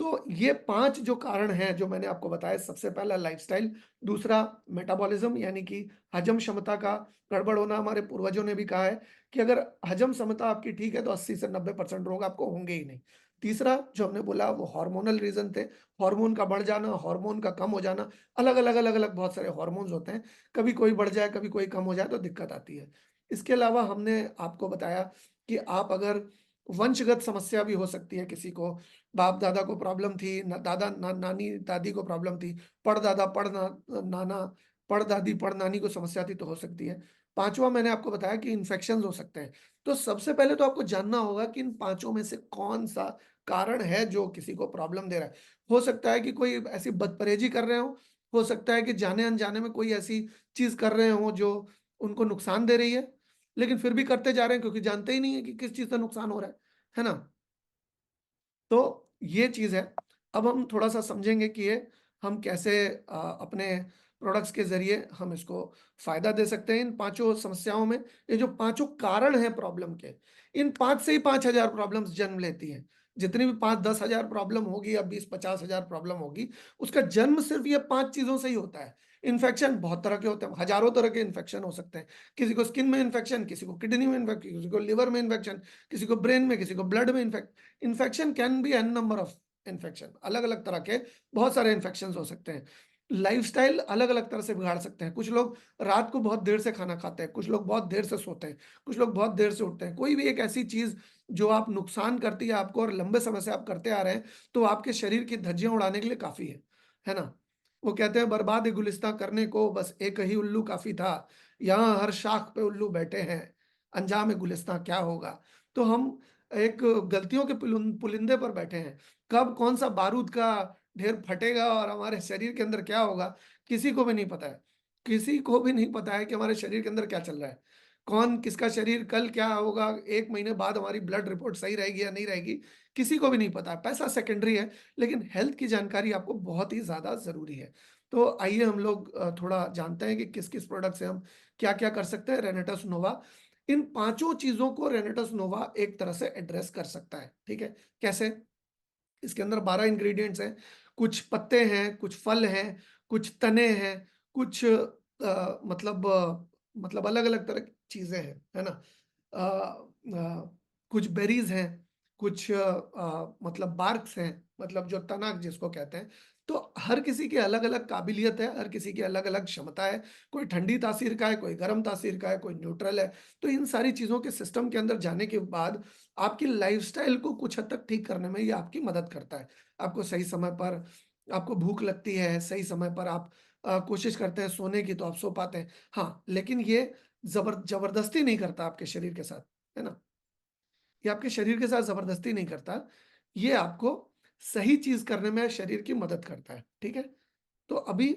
A: तो ये 5 जो कारण हैं, जो मैंने आपको बताए, सबसे पहला लाइफ़स्टाइल, दूसरा मेटाबॉलिज़्म यानी कि हजम क्षमता का गड़बड़ होना। हमारे पूर्वजों ने भी कहा है कि अगर हजम क्षमता आपकी ठीक है, तो 80 से 90% रोग आपको होंगे ही नहीं। तीसरा जो हमने बोला वो हार्मोनल रीज़न थे, हार्मोन का बढ़ जाना, हार्मोन का कम हो जाना, अलग-अलग बहुत सारे हार्मोन्स होते हैं, कभी कोई बढ़ जाए, कभी कोई कम हो जाए तो दिक्कत आती है। इसके अलावा हमने आपको बताया कि आप अगर वंशगत समस्या भी हो सकती है किसी को, बाप-दादा को प्रॉब्लम थी, न दादा ना नानी, दादी को प्रॉब्लम थी, पड़दादा, नाना, पड़दादी, पड़नानी को समस्या थी तो हो सकती है। 5वाँ मैंने आपको बताया कि इन्फेक्शंस हो सकते हैं। तो सबसे पहले तो आपको जानना होगा कि इन पाँचों में से कौन-सा कारण है जो किसी को प्रॉब्लम दे रहा है। हो सकता है कि कोई ऐसी बदपरहेज़ी कर रहे हों, हो सकता है कि जाने-अनजाने में कोई ऐसी चीज़ कर रहे हों जो उनको नुकसान दे रही है, लेकिन फिर भी करते जा रहे हैं क्योंकि जानते ही नहीं है कि किस चीज़ से नुकसान हो रहा है ना? तो ये चीज़ है। अब हम थोड़ा-सा समझेंगे कि ये हम कैसे अपने प्रोडक्ट्स के ज़रिए हम इसको फ़ायदा दे सकते हैं इन पाँचों समस्याओं में। ये जो पाँचों कारण हैं प्रॉब्लम के, इन 5 से ही 5000 प्रॉब्लम्स जन्म लेती हैं। जितनी भी 5-10 हज़ार प्रॉब्लम होगी या 20-50 हज़ार प्रॉब्लम होगी, उसका जन्म सिर्फ़ ये 5 चीज़ों से ही होता है। इन्फेक्शन बहुत तरह के होते हैं, हज़ारों तरह के इन्फेक्शन हो सकते हैं। किसी को स्किन में इन्फेक्शन, किसी को किडनी में इन्फेक्शन, किसी को लिवर में इन्फेक्शन, किसी को ब्रेन में, किसी को ब्लड में infection can be an number of infection, अलग-अलग तरह के बहुत सारे इन्फेक्शंस हो सकते हैं। लाइफ़स्टाइल अलग-अलग तरह से बिगाड़ सकते हैं। कुछ लोग रात को बहुत देर से खाना खाते हैं, कुछ लोग बहुत देर से सोते हैं, कुछ लोग बहुत देर से उठते हैं। कोई भी एक ऐसी चीज़ जो आप नुकसान करती है आपको और लंबे समय से आप करते आ रहे हैं, तो आपके शरीर की धज्जियाँ उड़ाने के लिए काफ़ी है ना? वो कहते हैं बर्बाद गुलिस्ताँ करने को बस एक ही उल्लू काफ़ी था, यहाँ हर शाख पे उल्लू बैठे हैं, अंजाम गुलिस्ताँ क्या होगा? तो हम एक गलतियों के पुलिंदे पर बैठे हैं। कब कौन-सा बारूद का ढेर फटेगा और हमारे शरीर के अंदर क्या होगा, किसी को भी नहीं पता है। किसी को भी नहीं पता है कि हमारे शरीर के अंदर क्या चल रहा है। कौन किसका शरीर कल क्या होगा, 1 महीने बाद हमारी ब्लड रिपोर्ट सही रहेगी या नहीं रहेगी, किसी को भी नहीं पता है। पैसा सेकेंडरी है, लेकिन हेल्थ की जानकारी आपको बहुत ही ज़्यादा ज़रूरी है। तो आइए हम लोग थोड़ा जानते हैं कि किस-किस प्रोडक्ट से हम क्या-क्या कर सकते हैं। रेनेटस नोवा इन पाँचों चीज़ों को रेनेटस नोवा एक तरह से एड्रेस कर सकता है, ठीक है? कैसे? इसके अंदर 12 इंग्रीडिएंट्स हैं, कुछ पत्ते हैं, कुछ फल हैं, कुछ तने हैं, कुछ मतलब अलग-अलग तरह की चीज़ें हैं, है ना? अ कुछ बेरीज़ हैं, कुछ मतलब बार्क्स हैं, मतलब जो तना जिसको कहते हैं, तो हर किसी की अलग-अलग काबिलियत है, हर किसी की अलग-अलग क्षमता है। कोई ठंडी तासीर का है, कोई गर्म तासीर का है, कोई न्यूट्रल है। तो इन सारी चीज़ों के सिस्टम के अंदर जाने के बाद आपकी लाइफ़स्टाइल को कुछ हद तक ठीक करने में ये आपकी मदद करता है। आपको सही समय पर आपको भूख लगती है, सही समय पर आप कोशिश करते हैं सोने की तो आप सो पाते हैं। हाँ, लेकिन ये ज़बरदस्ती नहीं करता आपके शरीर के साथ, है ना? ये आपके शरीर के साथ ज़बरदस्ती नहीं करता। ये आपको सही चीज़ करने में शरीर की मदद करता है, ठीक है? तो अभी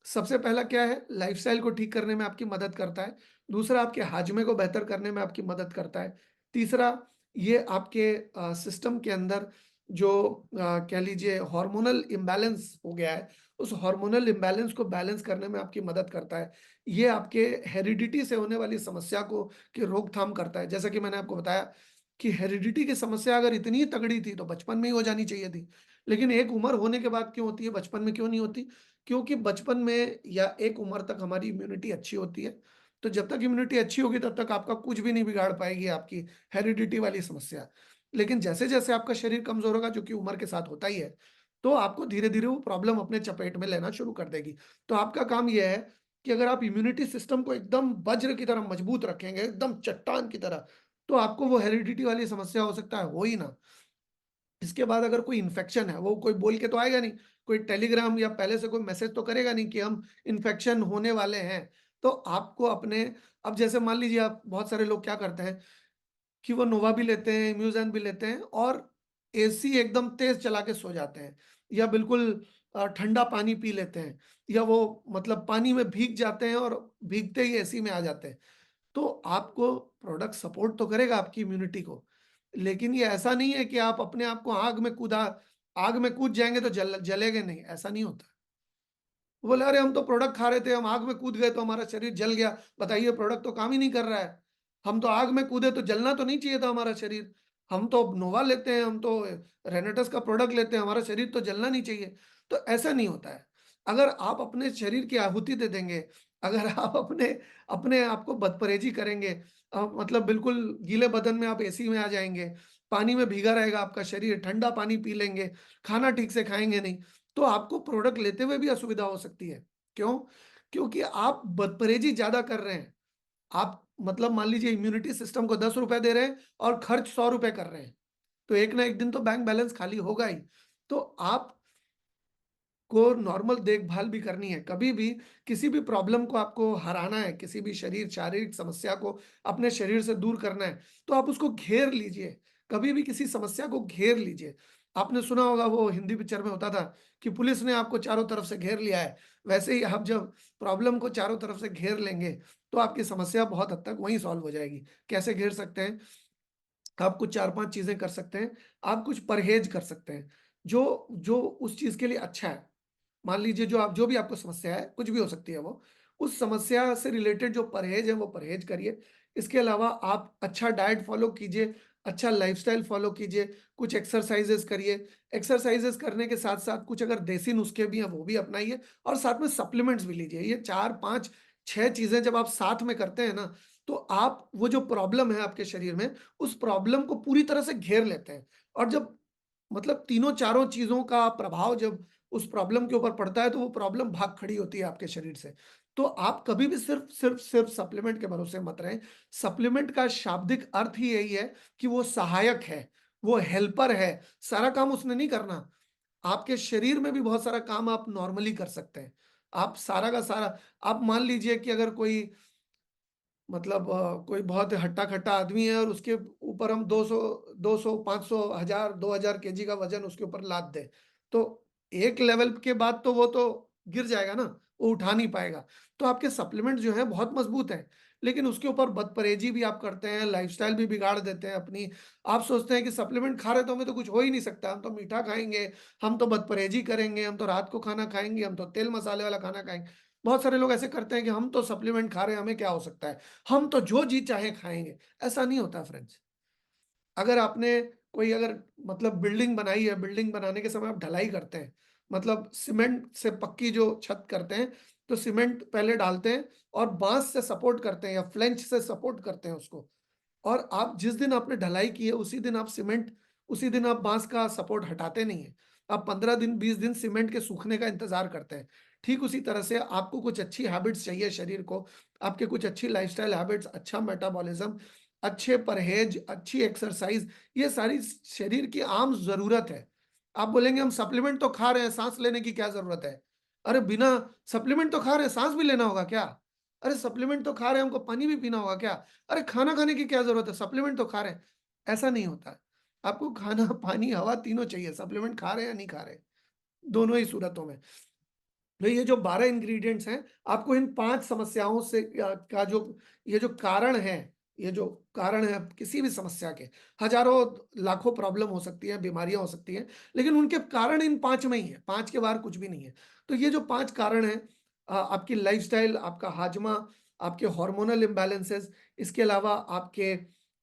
A: सबसे पहला क्या है, लाइफ़स्टाइल को ठीक करने में आपकी मदद करता है। दूसरा आपके हाजमे को बेहतर करने में आपकी मदद करता है। तीसरा ये आपके सिस्टम के अंदर जो कह लीजिए हार्मोनल इम्बैलेंस हो गया है, उस हार्मोनल इम्बैलेंस को बैलेंस करने में आपकी मदद करता है। ये आपके हेरिडिटी से होने वाली समस्या को की रोकथाम करता है। जैसा कि मैंने आपको बताया कि हेरिडिटी की समस्या अगर इतनी तगड़ी थी तो बचपन में ही हो जानी चाहिए थी। लेकिन एक उम्र होने के बाद क्यों होती है, बचपन में क्यों नहीं होती? क्योंकि बचपन में या एक उम्र तक हमारी इम्यूनिटी अच्छी होती है। तो जब तक इम्यूनिटी अच्छी होगी तब तक आपका कुछ भी नहीं बिगाड़ पाएगी आपकी हेरिडिटी वाली समस्या। लेकिन जैसे-जैसे आपका शरीर कमज़ोर होगा जो कि उम्र के साथ होता ही है, तो आपको धीरे-धीरे वो प्रॉब्लम अपने चपेट में लेना शुरू कर देगी। तो आपका काम ये है कि अगर आप इम्यूनिटी सिस्टम को एकदम वज्र की तरह मजबूत रखेंगे, एकदम चट्टान की तरह, तो आपको वो हेरिडिटी वाली समस्या हो सकता है हो ही ना। इसके बाद अगर कोई इन्फेक्शन है, वो कोई बोल के तो आएगा नहीं, कोई टेलीग्राम या पहले से कोई मैसेज तो करेगा नहीं कि हम इन्फेक्शन होने वाले हैं। तो आपको अपने अब जैसे मान लीजिए आप बहुत सारे लोग क्या करते हैं कि वो नोवा भी लेते हैं, इम्यूज़ैन भी लेते हैं और एसी एकदम तेज़ चला के सो जाते हैं या बिल्कुल ठंडा पानी पी लेते हैं या वो मतलब पानी में भीग जाते हैं और भीगते ही एसी में आ जाते हैं। तो आपको प्रोडक्ट सपोर्ट तो करेगा आपकी इम्यूनिटी को, लेकिन ये ऐसा नहीं है कि आप अपने आप को आग में कूद जाएँगे तो जलेंगे नहीं, ऐसा नहीं होता। वो बोले, "अरे! हम तो प्रोडक्ट खा रहे थे, हम आग में कूद गए तो हमारा शरीर जल गया। बताइए प्रोडक्ट तो काम ही नहीं कर रहा है। हम तो आग में कूदे तो जलना तो नहीं चाहिए था हमारा शरीर। हम तो नोवा लेते हैं, हम तो रेनेटस का प्रोडक्ट लेते हैं, हमारा शरीर तो जलना नहीं चाहिए।" तो ऐसा नहीं होता है। अगर आप अपने शरीर की आहुति दे देंगे, अगर आप अपने अपने आप को बदपरहेज़ी करेंगे मतलब बिल्कुल गीले बदन में आप एसी में आ जाएँगे, पानी में भीगा रहेगा आपका शरीर, ठंडा पानी पी लेंगे, खाना ठीक से खाएँगे नहीं, तो आपको प्रोडक्ट लेते हुए भी असुविधा हो सकती है। क्यों? क्योंकि आप बदपरहेज़ी ज़्यादा कर रहे हैं। आप मतलब मान लीजिए इम्यूनिटी सिस्टम को ₹10 दे रहे हैं और खर्च ₹100 कर रहे हैं। तो एक ना एक दिन तो बैंक बैलेंस खाली होगा ही। तो आप को नॉर्मल देखभाल भी करनी है। कभी भी किसी भी प्रॉब्लम को आपको हराना है, किसी भी शारीरिक समस्या को अपने शरीर से दूर करना है, तो आप उसको घेर लीजिए। कभी भी किसी समस्या को घेर लीजिए। आपने सुना होगा वो हिंदी पिक्चर में होता था कि पुलिस ने आपको चारों तरफ से घेर लिया है। वैसे ही आप जब प्रॉब्लम को चारों तरफ से घेर लेंगे, तो आपकी समस्या बहुत हद तक वहीं सॉल्व हो जाएगी। कैसे घेर सकते हैं? आप कुछ 4-5 चीज़ें कर सकते हैं। आप कुछ परहेज़ कर सकते हैं, जो जो उस चीज़ के लिए अच्छा है। मान लीजिए जो भी आपको समस्या है, कुछ भी हो सकती है वो, उस समस्या से रिलेटेड जो परहेज़ है, वो परहेज़ करिए। इसके अलावा आप अच्छा डाइट फ़ॉलो कीजिए, अच्छा लाइफ़स्टाइल फ़ॉलो कीजिए, कुछ एक्सरसाइज़ेज़ करिए। एक्सरसाइज़ेज़ करने के साथ-साथ कुछ अगर देसी नुस्खे भी हैं, वो भी अपनाइए और साथ में सप्लीमेंट्स भी लीजिए। ये 4, 5, 6 चीज़ें जब आप साथ में करते हैं ना, तो आप वो जो प्रॉब्लम है आपके शरीर में, उस प्रॉब्लम को पूरी तरह से घेर लेते हैं और जब मतलब तीनों चारों चीज़ों का प्रभाव जब उस प्रॉब्लम के ऊपर पड़ता है तो वो प्रॉब्लम भाग खड़ी होती है आपके शरीर से। तो आप कभी भी सिर्फ़ सप्लीमेंट के भरोसे मत रहें। सप्लीमेंट का शाब्दिक अर्थ ही यही है कि वो सहायक है, वो हेल्पर है, सारा काम उसने नहीं करना। आपके शरीर में भी बहुत सारा काम आप नॉर्मली कर सकते हैं। आप सारा का सारा आप मान लीजिए कि अगर कोई मतलब कोई बहुत हट्टा-कट्टा आदमी है और उसके ऊपर हम 200, 500, 1000, 2000 केजी का वज़न उसके ऊपर लाद दें, तो एक लेवल के बाद तो वो तो गिर जाएगा ना, वो उठा नहीं पाएगा। तो आपके सप्लीमेंट जो हैं बहुत मज़बूत हैं, लेकिन उसके ऊपर बदपरहेज़ी भी आप करते हैं, लाइफ़स्टाइल भी बिगाड़ देते हैं अपनी। आप सोचते हैं कि सप्लीमेंट खा रहे हैं तो हमें तो कुछ हो ही नहीं सकता, हम तो मीठा खाएँगे, हम तो बदपरहेज़ी करेंगे, हम तो रात को खाना खाएँगे, हम तो तेल मसाले वाला खाना खाएँगे। बहुत सारे लोग ऐसे करते हैं कि हम तो सप्लीमेंट खा रहे हैं, हमें क्या हो सकता है? हम तो जो जी चाहे खाएँगे, ऐसा नहीं होता फ्रेंड्स। अगर आपने कोई अगर मतलब बिल्डिंग बनाई है, बिल्डिंग बनाने के समय आप ढलाई करते हैं, मतलब सीमेंट से पक्की जो छत करते हैं, तो सीमेंट पहले डालते हैं और बाँस से सपोर्ट करते हैं या फ्लेंच से सपोर्ट करते हैं उसको। और आप जिस दिन आपने ढलाई की है, उसी दिन आप सीमेंट उसी दिन आप बाँस का सपोर्ट हटाते नहीं हैं। आप 15 दिन, 20 दिन सीमेंट के सूखने का इंतज़ार करते हैं। ठीक उसी तरह से आपको कुछ अच्छी हैबिट्स चाहिए शरीर को, आपके कुछ अच्छी लाइफ़स्टाइल हैबिट्स, अच्छा मेटाबॉलिज़्म, अच्छे परहेज़, अच्छी एक्सरसाइज़, ये सारी शरीर की आम ज़रूरत है। आप बोलेंगे हम सप्लीमेंट तो खा रहे हैं, साँस लेने की क्या ज़रूरत है? अरे बिना सप्लीमेंट तो खा रहे हैं, साँस भी लेना होगा क्या? अरे सप्लीमेंट तो खा रहे हैं, हमको पानी भी पीना होगा क्या? अरे खाना खाने की क्या ज़रूरत है? सप्लीमेंट तो खा रहे हैं। ऐसा नहीं होता है। आपको खाना, पानी, हवा तीनों चाहिए, सप्लीमेंट खा रहे हैं या नहीं खा रहे, दोनों ही सूरतों में। तो ये जो 12 इंग्रीडिएंट्स हैं, आपको इन 5 समस्याओं से का जो ये जो कारण है, ये जो कारण है किसी भी समस्या के, हज़ारों लाखों प्रॉब्लम हो सकती है, बीमारियाँ हो सकती हैं, लेकिन उनके कारण इन 5 में ही है, 5 के बाहर कुछ भी नहीं है। तो ये जो 5 कारण हैं, आपकी लाइफ़स्टाइल, आपका हाजमा, आपके हार्मोनल इम्बैलेंसेस, इसके अलावा आपके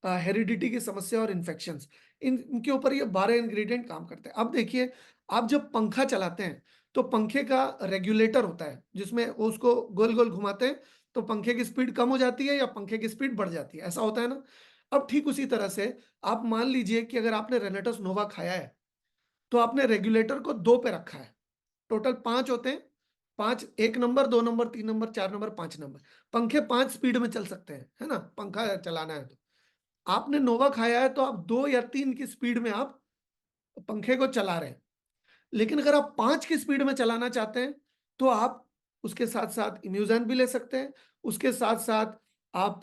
A: हेरिडिटी की समस्या और इन्फेक्शंस, इनके ऊपर ये 12 इंग्रीडिएंट काम करते हैं। अब देखिए, आप जब पंखा चलाते हैं, तो पंखे का रेगुलेटर होता है, जिसमें वो उसको गोल-गोल घुमाते हैं, तो पंखे की स्पीड कम हो जाती है या पंखे की स्पीड बढ़ जाती है, ऐसा होता है ना? अब ठीक उसी तरह से आप मान लीजिए कि अगर आपने रेनेटस नोवा खाया है, तो आपने रेगुलेटर को 2 पे रखा है, टोटल 5 होते हैं, 5 1 number, 2 number, 3 number, 4 number, 5 number. पंखे 5 स्पीड में चल सकते हैं, है ना? पंखा चलाना है तो। आपने नोवा खाया है तो आप 2 या 3 की स्पीड में आप पंखे को चला रहे हैं। लेकिन अगर आप 5 की स्पीड में चलाना चाहते हैं, तो आप उसके साथ-साथ इम्यूज़ैन भी ले सकते हैं। उसके साथ-साथ आप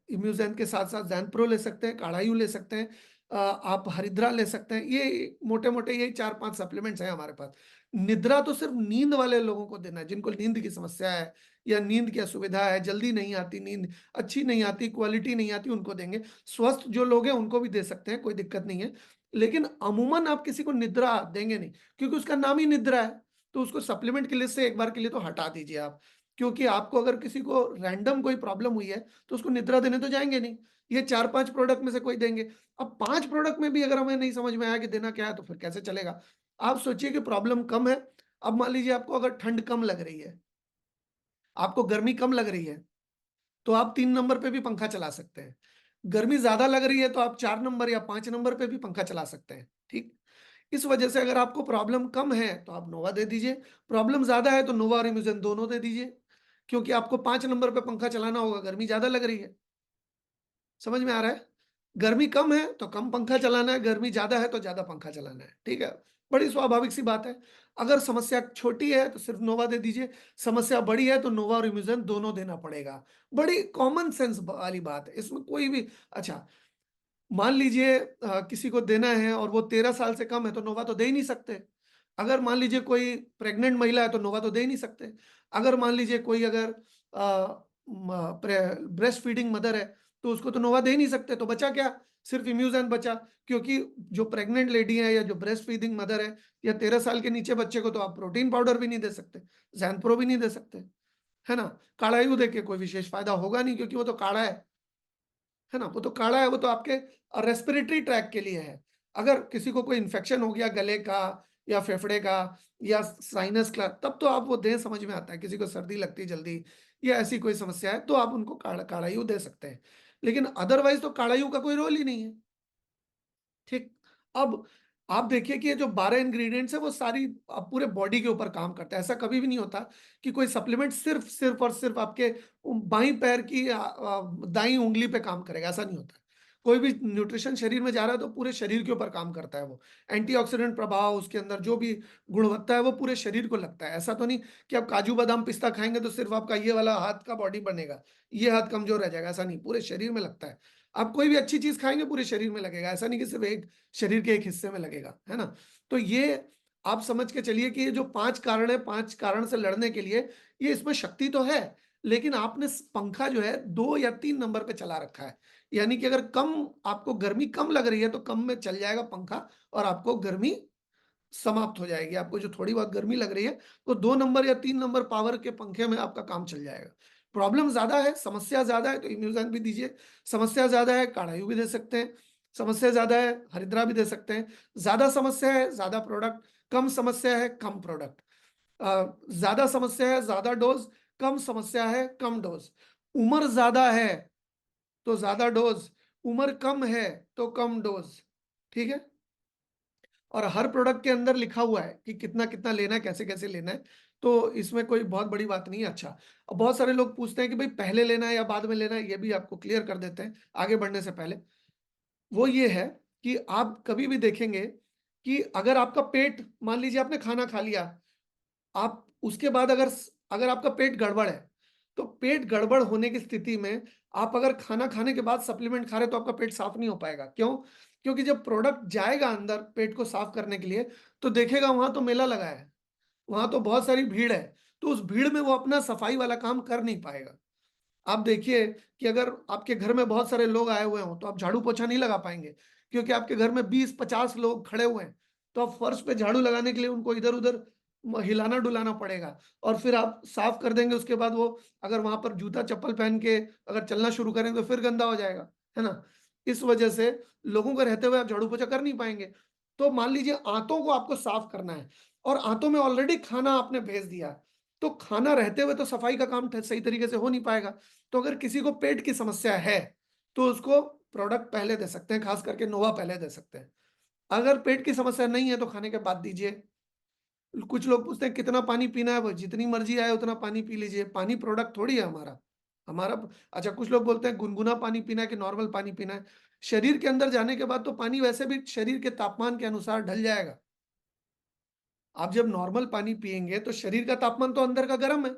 A: इम्यूज़ैन के साथ-साथ ज़ैनप्रो ले सकते हैं, काढ़ायु ले सकते हैं, आप हरिद्रा ले सकते हैं। ये मोटे-मोटे यही 4-5 सप्लीमेंट्स हैं हमारे पास। निद्रा तो सिर्फ़ नींद वाले लोगों को देना है, जिनको नींद की समस्या है या नींद की असुविधा है, जल्दी नहीं आती नींद, अच्छी नहीं आती, क्वालिटी नहीं आती, उनको देंगे। स्वस्थ जो लोग हैं, उनको भी दे सकते हैं, कोई दिक्कत नहीं है। लेकिन अमूमन आप किसी को निद्रा देंगे नहीं, क्योंकि उसका नाम ही निद्रा है, तो उसको सप्लीमेंट की लिस्ट से एक बार के लिए तो हटा दीजिए आप। क्योंकि आपको अगर किसी को रैंडम कोई प्रॉब्लम हुई है, तो उसको निद्रा देने तो जाएँगे नहीं। ये 4-5 प्रोडक्ट में से कोई देंगे। अब 5 प्रोडक्ट में भी अगर हमें नहीं समझ में आया कि देना क्या है, तो फिर कैसे चलेगा? आप सोचिए कि प्रॉब्लम कम है, अब मान लीजिए आपको अगर ठंड कम लग रही है, आपको गर्मी कम लग रही है, तो आप 3 नंबर पे भी पंखा चला सकते हैं। गर्मी ज़्यादा लग रही है तो आप 4 नंबर या 5 नंबर पे भी पंखा चला सकते हैं, ठीक? इस वजह से अगर आपको प्रॉब्लम कम है तो आप नोवा दे दीजिए, प्रॉब्लम ज़्यादा है तो नोवा और इम्यूज़न दोनों दे दीजिए, क्योंकि आपको 5 नंबर पे पंखा चलाना होगा, गर्मी ज़्यादा लग रही है। समझ में आ रहा है? गर्मी कम है तो कम पंखा चलाना है, गर्मी ज़्यादा है तो ज़्यादा पंखा चलाना है, ठीक है? बड़ी स्वाभाविक सी बात है। अगर समस्या छोटी है तो सिर्फ़ नोवा दे दीजिए, समस्या बड़ी है तो नोवा और इम्यूज़न दोनों देना पड़ेगा। बड़ी कॉमन सेंस वाली बात है, इसमें कोई भी अच्छा, मान लीजिए किसी को देना है और वो 13 साल से कम है तो नोवा तो दे ही नहीं सकते। अगर मान लीजिए कोई प्रेग्नेंट महिला है तो नोवा तो दे ही नहीं सकते। अगर मान लीजिए कोई अगर ब्रेस्ट फीडिंग मदर है तो उसको तो नोवा दे ही नहीं सकते, तो बचा क्या? सिर्फ इम्यूजैन बचा, क्योंकि जो प्रेग्नेंट लेडी है या जो ब्रेस्ट फीडिंग मदर है या 13 साल के नीचे बच्चे को तो आप प्रोटीन पाउडर भी नहीं दे सकते, ज़ैंप्रो भी नहीं दे सकते, है ना? काढ़ायु दे के कोई विशेष फायदा होगा नहीं, क्योंकि वो तो काढ़ा है ना? वो तो काढ़ा है, वो तो आपके रेस्पिरेटरी ट्रैक के लिए है। अगर किसी को कोई इन्फेक्शन हो गया गले का या फेफड़े का या साइनस का, तब तो आप वो दें, समझ में आता है। किसी को सर्दी लगती है जल्दी या ऐसी कोई समस्या है तो आप उनको काढ़ायु दे सकते हैं। लेकिन अदरवाइज़ तो काढ़ायु का कोई रोल ही नहीं है। ठीक। अब आप देखिए कि ये जो 12 इंग्रीडिएंट्स हैं वो सारी पूरे बॉडी के ऊपर काम करता है। ऐसा कभी भी नहीं होता कि कोई सप्लीमेंट सिर्फ़ और सिर्फ़ आपके बाईं पैर की दाईं उँगली पे काम करेगा, ऐसा नहीं होता है। कोई भी न्यूट्रिशन शरीर में जा रहा है तो पूरे शरीर के ऊपर काम करता है वो। एंटीऑक्सीडेंट प्रभाव, उसके अंदर जो भी गुणवत्ता है वो पूरे शरीर को लगता है। ऐसा तो नहीं कि आप काजू बादाम पिस्ता खाएँगे तो सिर्फ़ आपका ये वाला हाथ का बॉडी बनेगा, ये हाथ कमज़ोर रह जाएगा, ऐसा नहीं, पूरे शरीर में लगता है। आप कोई भी अच्छी चीज़ खाएँगे पूरे शरीर में लगेगा, ऐसा नहीं कि सिर्फ़ एक शरीर के एक हिस्से में लगेगा, है ना? तो ये आप समझ के चलिए कि ये जो 5 कारण है, 5 कारण से लड़ने के लिए ये इसमें शक्ति तो है, लेकिन आपने स पंखा जो है 2 या 3 नंबर पे चला रखा है। यानी कि अगर कम आपको गर्मी कम लग रही है तो कम में चल जाएगा पंखा और आपको गर्मी समाप्त हो जाएगी। आपको जो थोड़ी बहुत गर्मी लग रही है, तो 2 नंबर या 3 नंबर पावर के पंखे में आपका काम चल जाएगा। प्रॉब्लम ज़्यादा है, समस्या ज़्यादा है तो इम्यूज़न भी दीजिए, समस्या ज़्यादा है, काढ़ायु भी दे सकते हैं, समस्या ज़्यादा है, हरिद्रा भी दे सकते हैं। ज़्यादा समस्या है, ज़्यादा प्रोडक्ट, कम समस्या है, कम प्रोडक्ट। ज़्यादा समस्या है, ज़्यादा डोज़, कम समस्या है, कम डोज़। उम्र ज़्यादा है, तो ज़्यादा डोज़, उम्र कम है, तो कम डोज़। ठीक है? और हर प्रोडक्ट के अंदर लिखा हुआ है कि कितना-कितना लेना है, कैसे-कैसे लेना है। तो इसमें कोई बहुत बड़ी बात नहीं है। अच्छा, अब बहुत सारे लोग पूछते हैं कि भई पहले लेना है या बाद में लेना है? ये भी आपको क्लियर कर देते हैं, आगे बढ़ने से पहले। वो ये है कि आप कभी भी देखेंगे कि अगर आपका पेट, मान लीजिए आपने खाना खा लिया, आप उसके बाद अगर आपका पेट गड़बड़ है, तो पेट गड़बड़ होने की स्थिति में आप अगर खाना खाने के बाद सप्लीमेंट खा रहे हैं तो आपका पेट साफ नहीं हो पाएगा। क्यों? क्योंकि जब प्रोडक्ट जाएगा अंदर पेट को साफ करने के लिए, तो देखेगा वहाँ तो मेला लगा है, वहाँ तो बहुत सारी भीड़ है, तो उस भीड़ में वो अपना सफाई वाला काम कर नहीं पाएगा। आप देखिए कि अगर आपके घर में बहुत सारे लोग आए हुए हों, तो आप झाड़ू-पोछा नहीं लगा पाएँगे, क्योंकि आपके घर में 20-50 लोग खड़े हुए हैं, तो आप फर्श पे झाड़ू लगाने के लिए उनको इधर-उधर हिलाना-डुलाना पड़ेगा और फिर आप साफ कर देंगे, उसके बाद वो अगर वहाँ पर जूता-चप्पल पहन के अगर चलना शुरू करेंगे, तो फिर गंदा हो जाएगा, है ना? इस वजह से लोगों के रहते हुए आप झाड़ू-पोछा कर नहीं पाएँगे। तो मान लीजिए आँतों को आपको साफ करना है और आँतों में ऑलरेडी खाना आपने भेज दिया, तो खाना रहते हुए तो सफाई का काम ठ सही तरीके से हो नहीं पाएगा। तो अगर किसी को पेट की समस्या है, तो उसको प्रोडक्ट पहले दे सकते हैं, खास करके नोवा पहले दे सकते हैं। अगर पेट की समस्या नहीं है, तो खाने के बाद दीजिए। कुछ लोग पूछते हैं कितना पानी पीना है, वो जितनी मर्ज़ी आए उतना पानी पी लीजिए, पानी प्रोडक्ट थोड़ी है हमारा। हमारा अच्छा, कुछ लोग बोलते हैं गुनगुना पानी पीना है कि नॉर्मल पानी पीना है। शरीर के अंदर जाने के बाद तो पानी वैसे भी शरीर के तापमान के अनुसार ढल जाएगा। आप जब नॉर्मल पानी पिएँगे तो शरीर का तापमान तो अंदर का गर्म है।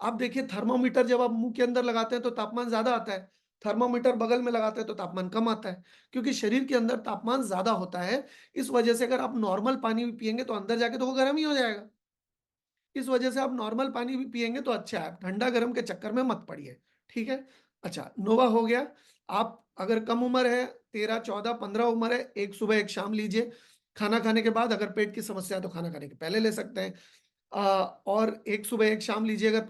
A: आप देखिए थर्मामीटर जब आप मुँह के अंदर लगाते हैं तो तापमान ज़्यादा आता है। थर्मामीटर बगल में लगाते हैं तो तापमान कम आता है। क्योंकि शरीर के अंदर तापमान ज़्यादा होता है। इस वजह से अगर आप नॉर्मल पानी भी पिएँगे तो अंदर जाके तो वो गर्म ही हो जाएगा। इस वजह से आप नॉर्मल पानी भी पिएँगे तो अच्छा है। ठंडा-गरम के चक्कर में मत पड़िए, ठीक है? अच्छा, नोवा हो गया। आप अगर कम उम्र है, 13, 14, 15 उम्र है, एक सुबह एक शाम लीजिए। खाना खाने के बाद, अगर पेट की समस्या है तो खाना खाने के पहले ले सकते हैं। अ, और एक सुबह एक शाम लीजिए अगर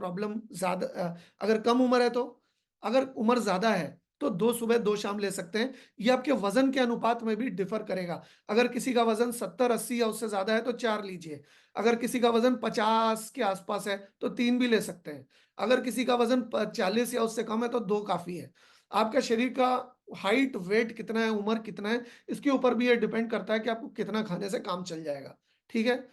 A: अगर कम उम्र है तो। अगर उम्र ज़्यादा है, तो 2 सुबह 2 शाम ले सकते हैं। ये आपके वज़न के अनुपात में भी डिफ़र करेगा। अगर किसी का वज़न 70-80 या उससे ज़्यादा है तो 4 लीजिए। अगर किसी का वज़न 50 के आस-पास है तो 3 भी ले सकते हैं। अगर किसी का वज़न 40 या उससे कम है तो 2 काफ़ी है। आपका शरीर का हाइट, वेट कितना है, उम्र कितना है, इसके ऊपर भी ये डिपेंड करता है कि आपको कितना खाने से काम चल जाएगा। ठीक है?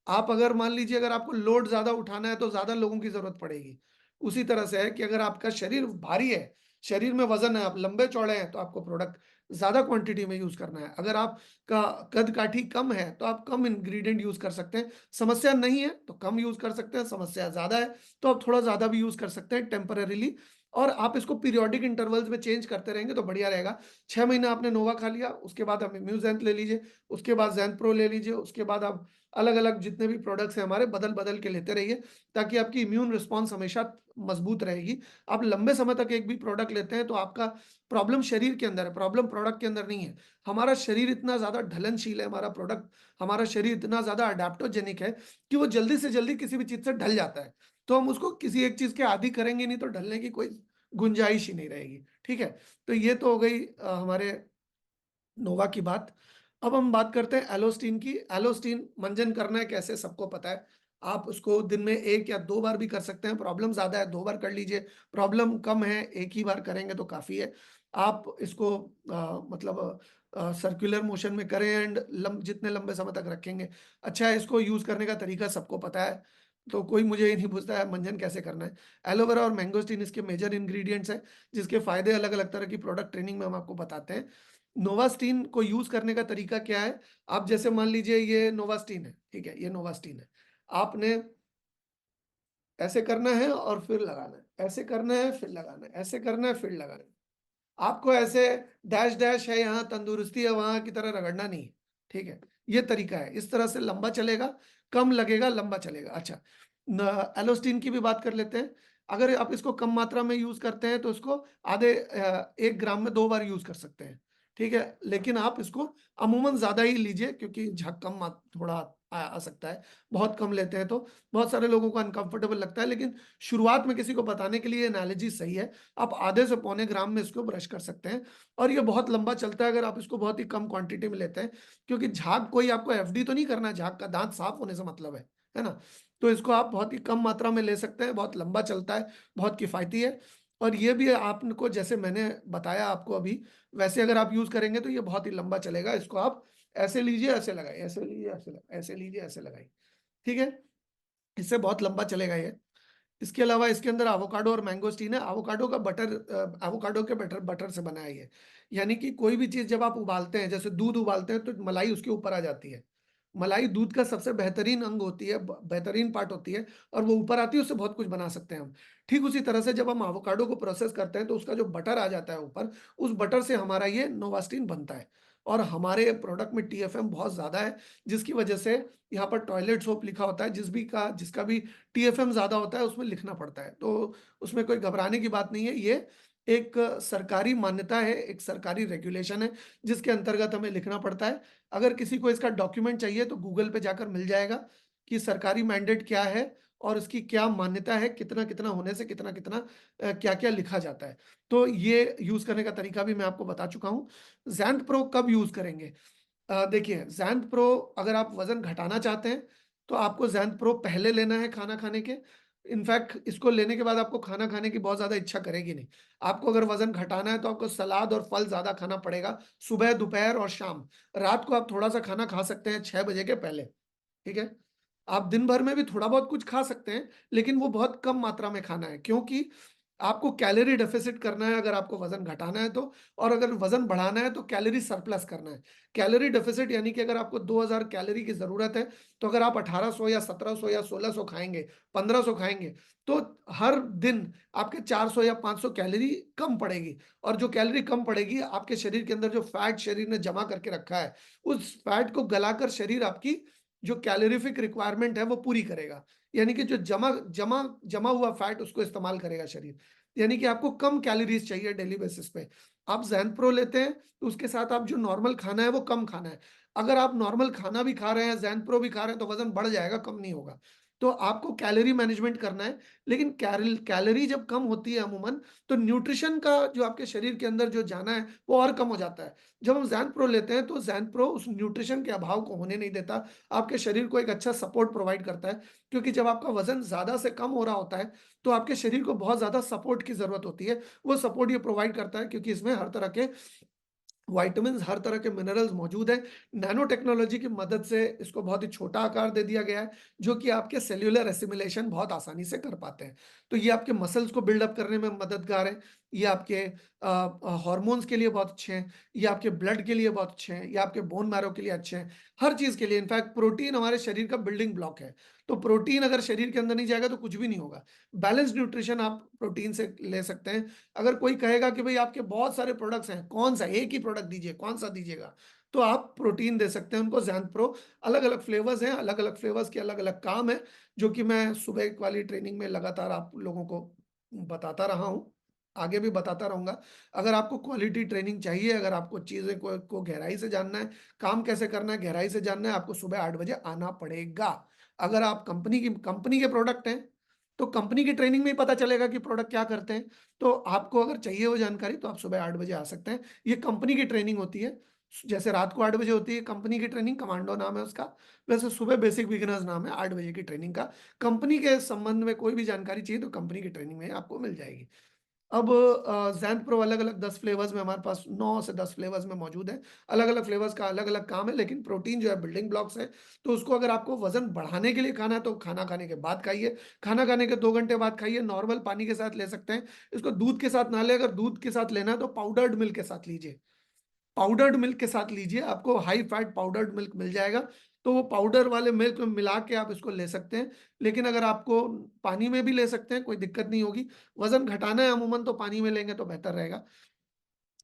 A: आप अगर मान लीजिए अगर आपको लोड ज़्यादा उठाना है तो ज़्यादा लोगों की ज़रूरत पड़ेगी। उसी तरह से है कि अगर आपका शरीर भारी है, शरीर में वज़न है, आप लंबे-चौड़े हैं तो आपको प्रोडक्ट ज़्यादा क्वांटिटी में यूज़ करना है। अगर आपका कद-काठी कम है तो आप कम इंग्रीडिएंट यूज़ कर सकते हैं। समस्या नहीं है तो कम यूज़ कर सकते हैं, समस्या ज़्यादा है तो आप थोड़ा ज़्यादा भी यूज़ कर सकते हैं टेम्परेरीली। और आप इसको पीरियोडिक इंटरवल्स में चेंज करते रहेंगे तो बढ़िया रहेगा। 6 महीना आपने नोवा खा लिया, उसके बाद आप इम्यूज़ेंथ ले लीजिए, उसके बाद ज़ेंथ प्रो ले लीजिए, उसके बाद आप अलग-अलग जितने भी प्रोडक्ट्स हैं हमारे बदल-बदल के लेते रहिए, ताकि आपकी इम्यून रिस्पॉन्स हमेशा मज़बूत रहेगी। आप लंबे समय तक एक भी प्रोडक्ट लेते हैं तो आपका प्रॉब्लम शरीर के अंदर है, प्रॉब्लम प्रोडक्ट के अंदर नहीं है। हमारा शरीर इतना ज़्यादा ढलनशील है, हमारा शरीर इतना ज़्यादा अडैप्टोजेनिक है कि वो जल्दी से जल्दी किसी भी चीज़ से ढल जाता है। तो हम उसको किसी एक चीज़ के आदी करेंगे नहीं तो ढलने की कोई गुंजाइश ही नहीं रहेगी, ठीक है? तो ये तो हो गई हमारे नोवा की बात। अब हम बात करते हैं एलोस्टिन की। एलोस्टिन मंजन करना है कैसे, सबको पता है। आप उसको दिन में 1 या 2 बार भी कर सकते हैं, प्रॉब्लम ज़्यादा है 2 बार कर लीजिए, प्रॉब्लम कम है 1 ही बार करेंगे तो काफ़ी है। आप इसको मतलब सर्कुलर मोशन में करें एंड जितने लंबे समय तक रखेंगे, अच्छा है। इसको यूज़ करने का तरीका सबको पता है, तो कोई मुझे ये नहीं पूछता है मंजन कैसे करना है। एलोवेरा और मैंगोस्टिन इसके मेजर इंग्रीडिएंट्स हैं, जिसके फ़ायदे अलग-अलग तरह की प्रोडक्ट ट्रेनिंग में हम आपको बताते हैं। नोवास्टिन को यूज़ करने का तरीका क्या है? आप जैसे मान लीजिए ये नोवास्टिन है, ठीक है? ये नोवास्टिन है। आपने ऐसे करना है और फिर लगाना है, ऐसे करना है फिर लगाना है, ऐसे करना है फिर लगाना है। आपको ऐसे डैश-डैश है यहाँ, तंदुरुस्ती है वहाँ की तरह रगड़ना नहीं है, ठीक है? ये तरीका है, इस तरह से लंबा चलेगा, कम लगेगा, लंबा चलेगा। अच्छा, न एलोस्टिन की भी बात कर लेते हैं। अगर आप इसको कम मात्रा में यूज़ करते हैं तो इसको 1 ग्राम में 2 बार यूज़ कर सकते हैं, ठीक है? लेकिन आप इसको अमूमन ज़्यादा ही लीजिए क्योंकि झग कम मात थोड़ा आ सकता है। बहुत कम लेते हैं तो बहुत सारे लोगों को अनकम्फर्टेबल लगता है, लेकिन शुरुआत में किसी को बताने के लिए ये एनालॉजी सही है। आप आधे से पौने ग्राम में इसको ब्रश कर सकते हैं और ये बहुत लंबा चलता है अगर आप इसको बहुत ही कम क्वांटिटी में लेते हैं, क्योंकि झाग कोई आपको एफडी तो नहीं करना है, झाग का दांत साफ होने से मतलब है ना? तो इसको आप बहुत ही कम मात्रा में ले सकते हैं, बहुत लंबा चलता है, बहुत किफ़ायती है। और ये भी आपको जैसे मैंने बताया आपको अभी, वैसे अगर आप यूज़ करेंगे तो ये बहुत ही लंबा चलेगा। इसको आप ऐसे लीजिए, ऐसे लगाइए, ऐसे लीजिए, ऐसे लीजिए, ऐसे लगाइए। ठीक है? इससे बहुत लंबा चलेगा ये। इसके अलावा इसके अंदर एवोकाडो और मैंगोस्टीन है। एवोकाडो का बटर एवोकाडो के बटर बटर से बना है ये। यानी कि कोई भी चीज़ जब आप उबालते हैं, जैसे दूध उबालते हैं तो मलाई उसके ऊपर आ जाती है। मलाई दूध का सबसे बेहतरीन अंग होती है, ब बेहतरीन पार्ट होती है और वो ऊपर आती है, उससे बहुत कुछ बना सकते हैं हम। ठीक उसी तरह से जब हम एवोकाडो को प्रोसेस करते हैं तो उसका जो बटर आ जाता है ऊपर, उस बटर से हमारा ये नोवास्टिन बनता है। और हमारे प्रोडक्ट में टीएफएम बहुत ज़्यादा है, जिसकी वजह से यहाँ पर टॉयलेट सोप लिखा होता है, जिसका भी टीएफएम ज़्यादा होता है उसमें लिखना पड़ता है। तो उसमें कोई घबराने की बात नहीं है। ये एक सरकारी मान्यता है, एक सरकारी रेगुलेशन है, जिसके अंतर्गत हमें लिखना पड़ता है। अगर किसी को इसका डॉक्यूमेंट चाहिए तो गूगल पे जाकर मिल जाएगा कि सरकारी मैंडेट क्या है और इसकी क्या मान्यता है, कितना-कितना होने से कितना-कितना क्या-क्या लिखा जाता है। तो ये यूज़ करने का तरीका भी मैं आपको बता चुका हूँ। ज़ैंथ प्रो कब यूज़ करेंगे? देखिए ज़ैंथ प्रो अगर आप वज़न घटाना चाहते हैं, तो आपको ज़ैंथ प्रो पहले लेना है खाना खाने के। इनफैक्ट इसको लेने के बाद आपको खाना खाने की बहुत ज़्यादा इच्छा करेगी नहीं। आपको अगर वज़न घटाना है तो आपको सलाद और फल ज़्यादा खाना पड़ेगा, सुबह, दोपहर और शाम। रात को आप थोड़ा-सा खाना खा सकते हैं 6 बजे के पहले, ठीक है? आप दिन भर में भी थोड़ा बहुत कुछ खा सकते हैं, लेकिन वो बहुत कम मात्रा में खाना है क्योंकि आपको कैलोरी डेफ़िसिट करना है अगर आपको वज़न घटाना है तो और अगर वज़न बढ़ाना है तो कैलोरी सरप्लस करना है। कैलोरी डेफ़िसिट यानी कि अगर आपको 2000 कैलोरी की ज़रूरत है, तो अगर आप 1800 या 1700 या 1600 खाएँगे, 1500 खाएँगे, तो हर दिन आपके 400 या 500 कैलोरी कम पड़ेगी और जो कैलोरी कम पड़ेगी, आपके शरीर के अंदर जो फ़ैट शरीर ने जमा करके रखा है, उस फ़ैट को गलाकर शरीर आपकी जो कैलोरीफिक रिक्वायरमेंट है वो पूरी करेगा। यानी कि जो जमा जमा जमा हुआ फैट उसको इस्तेमाल करेगा शरीर। यानी कि आपको कम कैलोरीज़ चाहिए डेली बेसिस पे। आप ज़ैंथ प्रो लेते हैं तो उसके साथ आप जो नॉर्मल खाना है वो कम खाना है। अगर आप नॉर्मल खाना भी खा रहे हैं, ज़ैंथ प्रो भी खा रहे हैं तो वज़न बढ़ जाएगा, कम नहीं होगा। तो आपको कैलोरी मैनेजमेंट करना है, लेकिन कैलोरी जब कम होती है अमूमन तो न्यूट्रिशन का जो आपके शरीर के अंदर जो जाना है वो और कम हो जाता है। जब हम ज़ैंथ प्रो लेते हैं तो ज़ैंथ प्रो उस न्यूट्रिशन के अभाव को होने नहीं देता। आपके शरीर को एक अच्छा सपोर्ट प्रोवाइड करता है क्योंकि जब आपका वज़न ज़्यादा से कम हो रहा होता है, तो आपके शरीर को बहुत ज़्यादा सपोर्ट की ज़रूरत होती है। वो सपोर्ट ये प्रोवाइड करता है क्योंकि इसमें हर तरह के विटामिन्स, हर तरह के मिनरल्स मौजूद हैं। नैनो टेक्नोलॉजी की मदद से इसको बहुत ही छोटा आकार दे दिया गया है, जो कि आपके सेल्युलर एसिमिलेशन बहुत आसानी से कर पाते हैं। तो ये आपके मसल्स को बिल्ड अप करने में मददगार है। ये आपके हार्मोन्स के लिए बहुत अच्छे हैं, ये आपके ब्लड के लिए बहुत अच्छे हैं, ये आपके बोन मैरो के लिए अच्छे हैं, हर चीज़ के लिए। इनफैक्ट प्रोटीन हमारे शरीर का बिल्डिंग ब्लॉक है। तो प्रोटीन अगर शरीर के अंदर नहीं जाएगा तो कुछ भी नहीं होगा। बैलेंस्ड न्यूट्रिशन आप प्रोटीन से ले सकते हैं। अगर कोई कहेगा कि भई आपके बहुत सारे प्रोडक्ट्स हैं, कौन-सा एक ही प्रोडक्ट दीजिए, कौन-सा दीजिएगा? तो आप प्रोटीन दे सकते हैं उनको ज़ैंथ प्रो। अलग-अलग फ्लेवर्स हैं, अलग-अलग फ्लेवर्स के अलग-अलग काम हैं, जो कि मैं सुबह वाली ट्रेनिंग में लगातार आप लोगों को बताता रहा हूँ, आगे भी बताता रहूँगा। अगर आपको क्वालिटी ट्रेनिंग चाहिए, अगर आपको चीज़ें को गहराई से जानना है, काम कैसे करना है, गहराई से जानना है, आपको सुबह 8 बजे आना पड़ेगा। अगर आप कंपनी के प्रोडक्ट हैं, तो कंपनी की ट्रेनिंग में ही पता चलेगा कि प्रोडक्ट क्या करते हैं। तो आपको अगर चाहिए वो जानकारी तो आप सुबह 8 बजे आ सकते हैं। ये कंपनी की ट्रेनिंग होती है। जैसे रात को 8 बजे होती है कंपनी की ट्रेनिंग, कमांडो नाम है उसका। वैसे सुबह बेसिक बिगिनर्स नाम है 8 बजे की ट्रेनिंग का। कंपनी के संबंध में कोई भी जानकारी चाहिए तो कंपनी की ट्रेनिंग में आपको मिल जाएगी। अब ज़ैंथ प्रो अलग-अलग 10 फ्लेवर्स में हमारे पास 9 से 10 फ्लेवर्स में मौजूद है। अलग-अलग फ्लेवर्स का अलग-अलग काम है, लेकिन प्रोटीन जो है बिल्डिंग ब्लॉक्स है, तो उसको अगर आपको वज़न बढ़ाने के लिए खाना है, तो खाना खाने के बाद खाइए। खाना खाने के 2 घंटे बाद खाइए, नॉर्मल पानी के साथ ले सकते हैं। इसको दूध के साथ ना लें, अगर दूध के साथ लेना है तो पाउडर्ड मिल्क के साथ लीजिए। पाउडर्ड मिल्क के साथ लीजिए, आपको हाई फैट पाउडर्ड मिल्क मिल जाएगा, तो वो पाउडर वाले मिल्क में मिला के आप इसको ले सकते हैं। लेकिन अगर आपको पानी में भी ले सकते हैं, कोई दिक्कत नहीं होगी। वज़न घटाना है अमूमन तो पानी में लेंगे तो बेहतर रहेगा।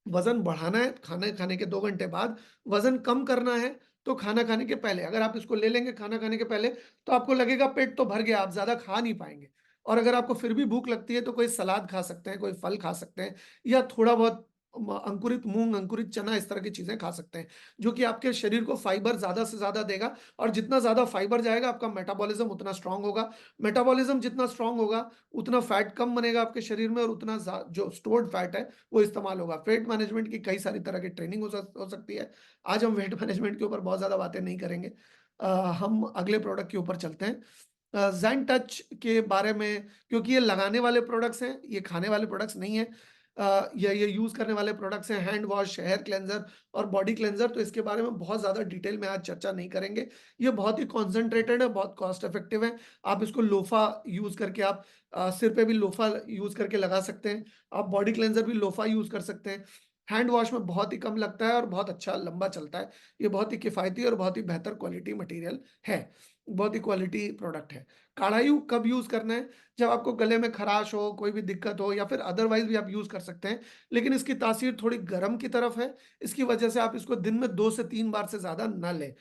A: वज़न बढ़ाना है खाने खाने के 2 घंटे बाद, वज़न कम करना है तो खाना खाने के पहले। अगर आप इसको ले लेंगे खाना खाने के पहले, तो आपको लगेगा पेट तो भर गया, आप ज़्यादा खा नहीं पाएँगे। और अगर आपको फिर भी भूख लगती है तो कोई सलाद खा सकते हैं, कोई फल खा सकते हैं या थोड़ा बहुत अंकुरित मूँग, अंकुरित चना इस तरह की चीज़ें खा सकते हैं, जो कि आपके शरीर को फाइबर ज़्यादा से ज़्यादा देगा और जितना ज़्यादा फाइबर जाएगा आपका मेटाबॉलिज़्म उतना स्ट्रॉन्ग होगा। मेटाबॉलिज़्म जितना स्ट्रॉन्ग होगा, उतना फैट कम बनेगा आपके शरीर में और उतना जो स्टोर्ड फैट है वो इस्तेमाल होगा। वेट मैनेजमेंट की कई सारी तरह की ट्रेनिंग हो सकती है। आज हम वेट मैनेजमेंट के ऊपर बहुत ज़्यादा बातें नहीं करेंगे। हम अगले प्रोडक्ट के ऊपर चलते हैं। ज़ेन टच के बारे में, क्योंकि ये लगाने वाले प्रोडक्ट्स हैं, ये खाने वाले प्रोडक्ट्स नहीं हैं। ये यूज़ करने वाले प्रोडक्ट्स हैं, हैंड वॉश, हेयर क्लेंज़र और बॉडी क्लेंज़र, तो इसके बारे में बहुत ज़्यादा डिटेल में आज चर्चा नहीं करेंगे। ये बहुत ही कॉन्सन्ट्रेटेड है, बहुत कॉस्ट इफ़ेक्टिव है। आप इसको लोफा यूज़ करके आप सिर पे भी लोफा यूज़ करके लगा सकते हैं। आप बॉडी क्लेंज़र भी लोफा यूज़ कर सकते हैं। हैंड वॉश में बहुत ही कम लगता है और बहुत अच्छा लंबा चलता है। ये बहुत ही किफ़ायती और बहुत ही बेहतर क्वालिटी मटेरियल है। बहुत ही क्वालिटी प्रोडक्ट है। काढ़ाई कब यूज़ करना है? जब आपको गले में खराश हो, कोई भी दिक्कत हो या फिर अदरवाइज़ भी आप यूज़ कर सकते हैं। लेकिन इसकी तासीर थोड़ी गरम की तरफ है, इसकी वजह से आप इसको दिन में 2 से 3 बार से ज़्यादा ना लें।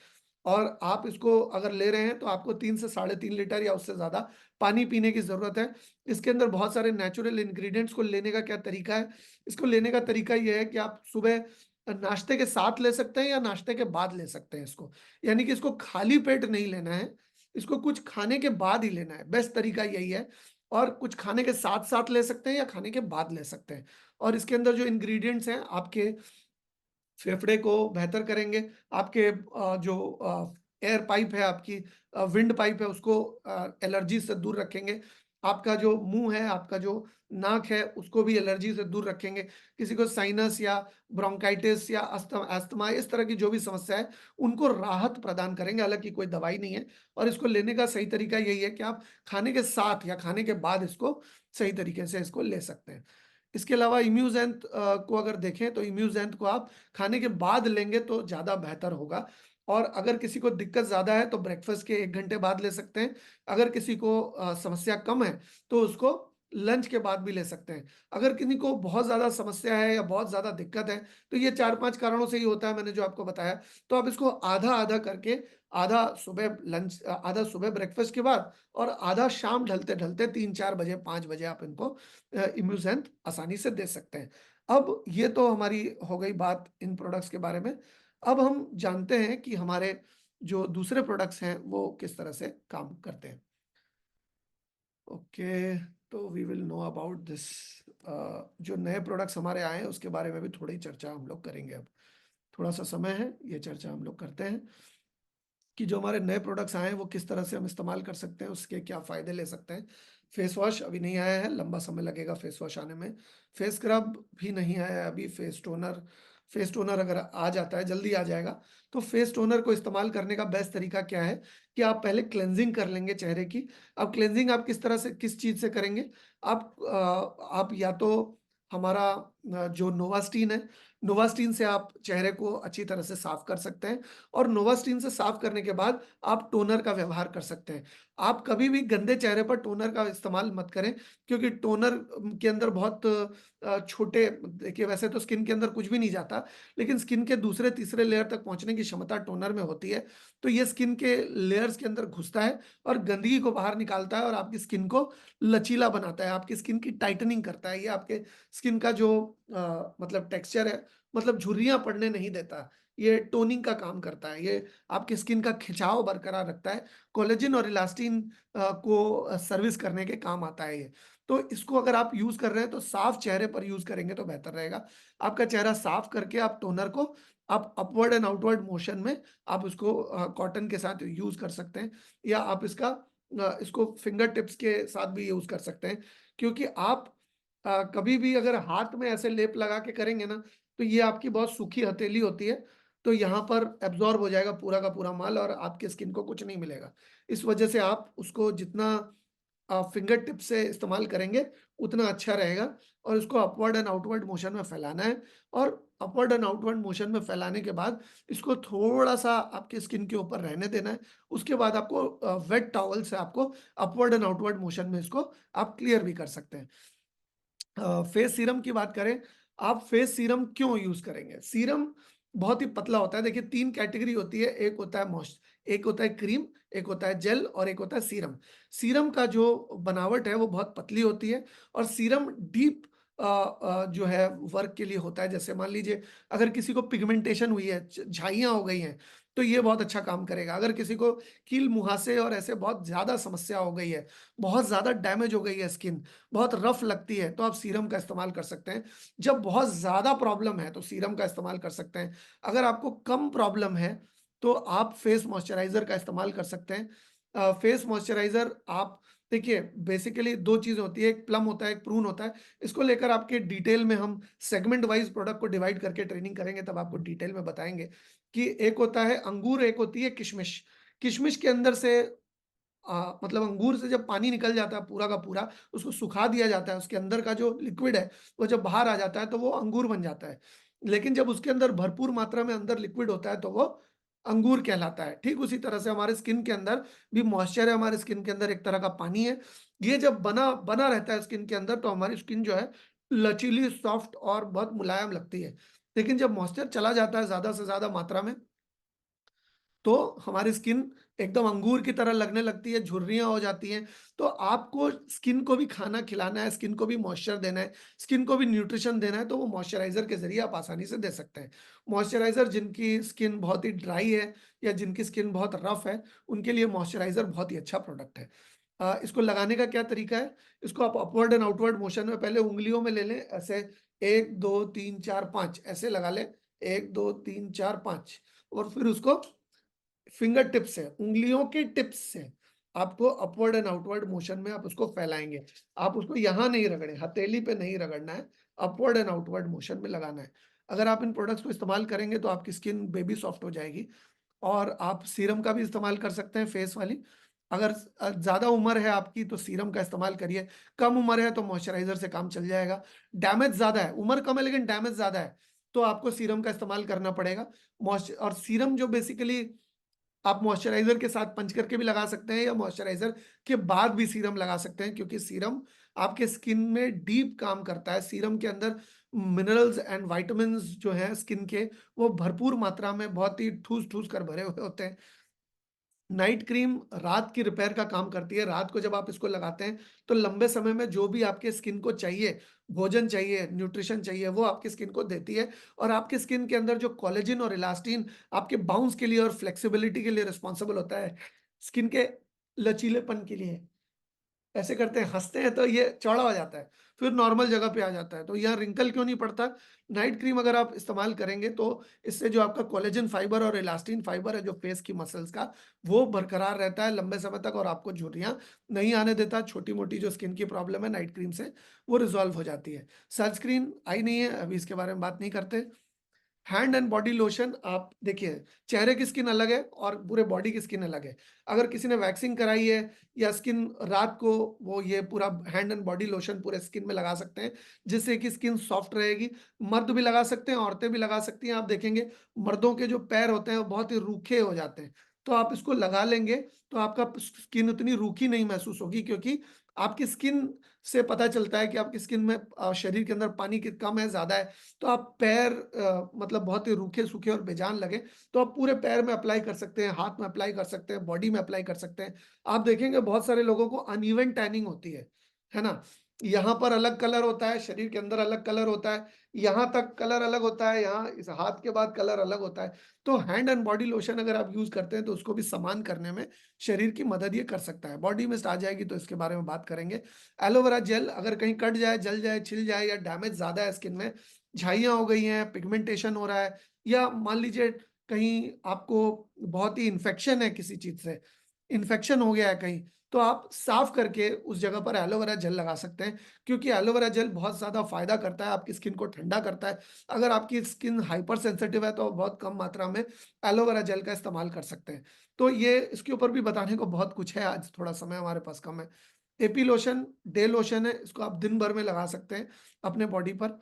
A: और आप इसको अगर ले रहे हैं तो आपको 3 से साढ़े 3 लीटर या उससे ज़्यादा पानी पीने की ज़रूरत है। इसके अंदर बहुत सारे नेचुरल इंग्रीडिएंट्स को लेने का क्या तरीका है? इसको लेने का तरीका ये है कि आप सुबह नाश्ते के साथ ले सकते हैं या नाश्ते के बाद ले सकते हैं इसको। यानी कि इसको खाली पेट नहीं लेना है, इसको कुछ खाने के बाद ही लेना है, बेस्ट तरीका यही है। और कुछ खाने के साथ-साथ ले सकते हैं या खाने के बाद ले सकते हैं। और इसके अंदर जो इंग्रीडिएंट्स हैं आपके फेफड़े को बेहतर करेंगे, आपके जो एयर पाइप है, आपकी विंड पाइप है, उसको एलर्जी से दूर रखेंगे। आपका जो मुँह है, आपका जो नाक है, उसको भी एलर्जी से दूर रखेंगे। किसी को साइनस या ब्रोंकाइटिस या अस्थमा इस तरह की जो भी समस्या है, उनको राहत प्रदान करेंगे, हालाँकि कोई दवाई नहीं है। और इसको लेने का सही तरीका यही है कि आप खाने के साथ या खाने के बाद इसको सही तरीके से इसको ले सकते हैं। इसके अलावा इम्यूज़ेंट को अगर देखें तो इम्यूज़ेंट को आप खाने के बाद लेंगे तो ज़्यादा बेहतर होगा। और अगर किसी को दिक्कत ज़्यादा है तो ब्रेकफ़ास्ट के 1 घंटे बाद ले सकते हैं। अगर किसी को समस्या कम है तो उसको लंच के बाद भी ले सकते हैं। अगर किन्हीं को बहुत ज़्यादा समस्या है या बहुत ज़्यादा दिक्कत है, तो ये 4-5 कारणों से ही होता है, मैंने जो आपको बताया। तो आप इसको आधा-आधा करके, आधा सुबह आधा सुबह ब्रेकफ़ास्ट के बाद और आधा शाम ढलते-ढलते 3-4 बजे, 5 बजे आप इनको इम्यूज़ेंट आसानी से दे सकते हैं। अब ये तो हमारी हो गई बात इन प्रोडक्ट्स के बारे में। अब हम जानते हैं कि हमारे जो दूसरे प्रोडक्ट्स हैं, वो किस तरह से काम करते हैं। ओके, तो we will know about this. जो नए प्रोडक्ट्स हमारे आए हैं, उसके बारे में भी थोड़ी चर्चा हम लोग करेंगे अब। थोड़ा-सा समय है, ये चर्चा हम लोग करते हैं। कि जो हमारे नए प्रोडक्ट्स आए हैं वो किस तरह से हम इस्तेमाल कर सकते हैं, उसके क्या फ़ायदे ले सकते हैं। फेस वॉश अभी नहीं आया है, लंबा समय लगेगा फेस वॉश आने में। फेस स्क्रब भी नहीं आया है अभी, फेस टोनर अगर आ जाता है, जल्दी आ जाएगा। तो फेस टोनर को इस्तेमाल करने का बेस्ट तरीका क्या है कि आप पहले क्लेंजिंग कर लेंगे चेहरे की। अब क्लेंजिंग आप किस तरह से, किस चीज़ से करेंगे? आप या तो हमारा जो नोवास्टीन है, नोवास्टीन से आप चेहरे को अच्छी तरह से साफ कर सकते हैं। और नोवास्टीन से साफ करने के बाद आप टोनर का व्यवहार कर सकते हैं। आप कभी भी गंदे चेहरे पर टोनर का इस्तेमाल मत करें, क्योंकि टोनर के अंदर बहुत छोटे, देखिए वैसे तो स्किन के अंदर कुछ भी नहीं जाता, लेकिन स्किन के दूसरे तीसरे लेयर तक पहुँचने की क्षमता टोनर में होती है। तो ये स्किन के लेयर्स के अंदर घुसता है और गंदगी को बाहर निकालता है और आपकी स्किन को लचीला बनाता है, आपकी स्किन की टाइटनिंग करता है। ये आपके स्किन का जो मतलब टेक्सचर है, मतलब झुर्रियाँ पड़ने नहीं देता। ये टोनिंग का काम करता है, ये आपकी स्किन का खिंचाव बरकरार रखता है, कोलेजन और इलास्टिन को सर्विस करने के काम आता है ये। तो इसको अगर आप यूज़ कर रहे हैं तो साफ चेहरे पर यूज़ करेंगे तो बेहतर रहेगा। आपका चेहरा साफ करके आप टोनर को आप अपवर्ड एंड आउटवर्ड मोशन में आप उसको कॉटन के साथ यूज़ कर सकते हैं, या आप इसको फिंगर टिप्स के साथ भी यूज़ कर सकते हैं। क्योंकि आप कभी भी अगर हाथ में ऐसे लेप लगा के करेंगे ना, तो ये आपकी बहुत सूखी हथेली होती है, तो यहाँ पर एब्ज़ॉर्ब हो जाएगा पूरा का पूरा माल और आपकी स्किन को कुछ नहीं मिलेगा। इस वजह से आप उसको जितना फिंगर टिप से इस्तेमाल करेंगे, उतना अच्छा रहेगा। और इसको अपवर्ड एंड आउटवर्ड मोशन में फैलाना है। और अपवर्ड एंड आउटवर्ड मोशन में फैलाने के बाद इसको थोड़ा-सा आपकी स्किन के ऊपर रहने देना है। उसके बाद आपको वेट टॉवल से आपको अपवर्ड एंड आउटवर्ड मोशन में इसको आप क्लियर भी कर सकते हैं। फेस सीरम की बात करें, आप फेस सीरम क्यों यूज़ करेंगे? सीरम बहुत ही पतला होता है। देखिए 3 कैटेगरी होती है, एक होता है क्रीम, एक होता है जेल और एक होता है सीरम। सीरम का जो बनावट है वो बहुत पतली होती है और सीरम डीप जो है वर्क के लिए होता है। जैसे मान लीजिए अगर किसी को पिगमेंटेशन हुई है, झाइयाँ हो गई हैं, तो ये बहुत अच्छा काम करेगा। अगर किसी को कील मुहासे और ऐसे बहुत ज़्यादा समस्या हो गई है, बहुत ज़्यादा डैमेज हो गई है स्किन, बहुत रफ लगती है, तो आप सीरम का इस्तेमाल कर सकते हैं। जब बहुत ज़्यादा प्रॉब्लम है तो सीरम का इस्तेमाल कर सकते हैं। अगर आपको कम प्रॉब्लम है तो आप फेस मॉइस्चराइज़र का इस्तेमाल कर सकते हैं। फेस मॉइस्चराइज़र आप देखिए बेसिकली 2 चीज़ें होती है, एक प्लम होता है, एक प्रून होता है। इसको लेकर आपके डिटेल में हम सेगमेंट वाइज़ प्रोडक्ट को डिवाइड करके ट्रेनिंग करेंगे, तब आपको डिटेल में बताएँगे कि एक होता है अंगूर, एक होती है किशमिश। किशमिश के अंदर से मतलब अंगूर से जब पानी निकल जाता है पूरा का पूरा, उसको सुखा दिया जाता है, उसके अंदर का जो लिक्विड है, वो जब बाहर आ जाता है, तो वो अंगूर बन जाता है। लेकिन जब उसके अंदर भरपूर मात्रा में अंदर लिक्विड होता है, तो वो अंगूर कहलाता है। ठीक उसी तरह से हमारे स्किन के अंदर भी मॉइस्चर है, हमारे स्किन के अंदर एक तरह का पानी है। ये जब बना बना रहता है स्किन के अंदर, तो हमारी स्किन जो है, लचीली, सॉफ्ट और बहुत मुलायम लगती है। लेकिन जब मॉइस्चर चला जाता है ज़्यादा से ज़्यादा मात्रा में, तो हमारी स्किन एकदम अंगूर की तरह लगने लगती है, झुर्रियाँ हो जाती हैं। तो आपको स्किन को भी खाना खिलाना है, स्किन को भी मॉइस्चर देना है, स्किन को भी न्यूट्रिशन देना है, तो वो मॉइस्चराइज़र के ज़रिए आप आसानी से दे सकते हैं। मॉइस्चराइज़र जिनकी स्किन बहुत ही ड्राई है या जिनकी स्किन बहुत रफ़ है, उनके लिए मॉइस्चराइज़र बहुत ही अच्छा प्रोडक्ट है। इसको लगाने का क्या तरीका है? इसको आप अपवर्ड एंड आउटवर्ड मोशन में पहले उँगलियों में ले लें, ऐसे 1, 2, 3, 4, 5 ऐसे लगा लें। 1, 2, 3, 4, 5 और फिर उसको फिंगर टिप्स से, उँगलियों के टिप्स से आपको अपवर्ड एंड आउटवर्ड मोशन में आप उसको फैलाएँगे। आप उसको यहाँ नहीं रगड़ें, हथेली पे नहीं रगड़ना है, अपवर्ड एंड आउटवर्ड मोशन में लगाना है। अगर आप इन प्रोडक्ट्स को इस्तेमाल करेंगे तो आपकी स्किन बेबी सॉफ्ट हो जाएगी और आप सीरम का भी इस्तेमाल कर सकते हैं फेस वाली। अगर ज़्यादा उम्र है आपकी तो सीरम का इस्तेमाल करिए, कम उम्र है तो मॉइस्चराइज़र से काम चल जाएगा। डैमेज ज़्यादा है, उम्र कम है लेकिन डैमेज ज़्यादा है, तो आपको सीरम का इस्तेमाल करना पड़ेगा। मॉइस्च और सीरम जो बेसिकली आप मॉइस्चराइज़र के साथ पंच करके भी लगा सकते हैं या मॉइस्चराइज़र के बाद भी सीरम लगा सकते हैं क्योंकि सीरम आपके स्किन में डीप काम करता है। सीरम के अंदर मिनरल्स एंड विटामिन्स जो हैं स्किन के, वो भरपूर मात्रा में बहुत ही ठूस-ठूस कर भरे हुए होते हैं। नाइट क्रीम रात की रिपेयर का काम करती है। रात को जब आप इसको लगाते हैं, तो लंबे समय में जो भी आपके स्किन को चाहिए, भोजन चाहिए, न्यूट्रिशन चाहिए, वो आपकी स्किन को देती है और आपकी स्किन के अंदर जो कोलेजन और इलास्टिन आपके बाउंस के लिए और फ्लेक्सिबिलिटी के लिए रिस्पॉन्सिबल होता है, स्किन के लचीलेपन के लिए। ऐसे करते हैं, हँसते हैं तो ये चौड़ा हो जाता है, फिर नॉर्मल जगह पे आ जाता है, तो यहाँ रिंकल क्यों नहीं पड़ता? नाइट क्रीम अगर आप इस्तेमाल करेंगे तो इससे जो आपका कोलेजन फाइबर और इलास्टिन फाइबर है जो फेस की मसल्स का, वो बरकरार रहता है लंबे समय तक और आपको झुर्रियाँ नहीं आने देता। छोटी-मोटी जो स्किन की प्रॉब्लम है नाइट क्रीम से, वो रिज़ॉल्व हो जाती है। सनस्क्रीन आई नहीं है, अभी इसके बारे में बात नहीं करते। हैंड एंड बॉडी लोशन आप देखिए, चेहरे की स्किन अलग है और पूरे बॉडी की स्किन अलग है। अगर किसी ने वैक्सिंग कराई है या स्किन रात को वो ये पूरा हैंड एंड बॉडी लोशन पूरे स्किन में लगा सकते हैं, जिससे कि स्किन सॉफ्ट रहेगी। मर्द भी लगा सकते हैं, औरतें भी लगा सकती हैं। आप देखेंगे मर्दों के जो पैर होते हैं वो बहुत ही रूखे हो जाते हैं। तो आप इसको लगा लेंगे तो आपका स्किन उतनी रूखी नहीं महसूस होगी क्योंकि आपकी स्किन से पता चलता है कि आपकी स्किन में शरीर के अंदर पानी कि कम है, ज़्यादा है। तो आप पैर मतलब बहुत ही रूखे-सूखे और बेजान लगे, तो आप पूरे पैर में अप्लाई कर सकते हैं, हाथ में अप्लाई कर सकते हैं, बॉडी में अप्लाई कर सकते हैं। आप देखेंगे बहुत सारे लोगों को अनइवन टैनिंग होती है ना? यहाँ पर अलग कलर होता है, शरीर के अंदर अलग कलर होता है, यहाँ तक कलर अलग होता है, यहाँ इस हाथ के बाद कलर अलग होता है। तो हैंड एंड बॉडी लोशन अगर आप यूज़ करते हैं, तो उसको भी समान करने में शरीर की मदद ये कर सकता है। बॉडी मिस्ट आ जाएगी तो इसके बारे में बात करेंगे। एलोवेरा जेल अगर कहीं कट जाए, जल जाए, छिल जाए या डैमेज ज़्यादा है स्किन में, झाइयाँ हो गई हैं, पिगमेंटेशन हो रहा है या मान लीजिए कहीं आपको बहुत ही इन्फेक्शन है किसी चीज़ से, इन्फेक्शन हो गया है कहीं, तो आप साफ़ करके उस जगह पर एलोवेरा जेल लगा सकते हैं क्योंकि एलोवेरा जेल बहुत ज़्यादा फ़ायदा करता है, आपकी स्किन को ठंडा करता है। अगर आपकी स्किन हाइपर सेंसिटिव है, तो आप बहुत कम मात्रा में एलोवेरा जेल का इस्तेमाल कर सकते हैं। तो ये इसके ऊपर भी बताने को बहुत कुछ है, आज थोड़ा समय हमारे पास कम है। एपी लोशन, डे लोशन है, इसको आप दिन भर में लगा सकते हैं अपने बॉडी पर।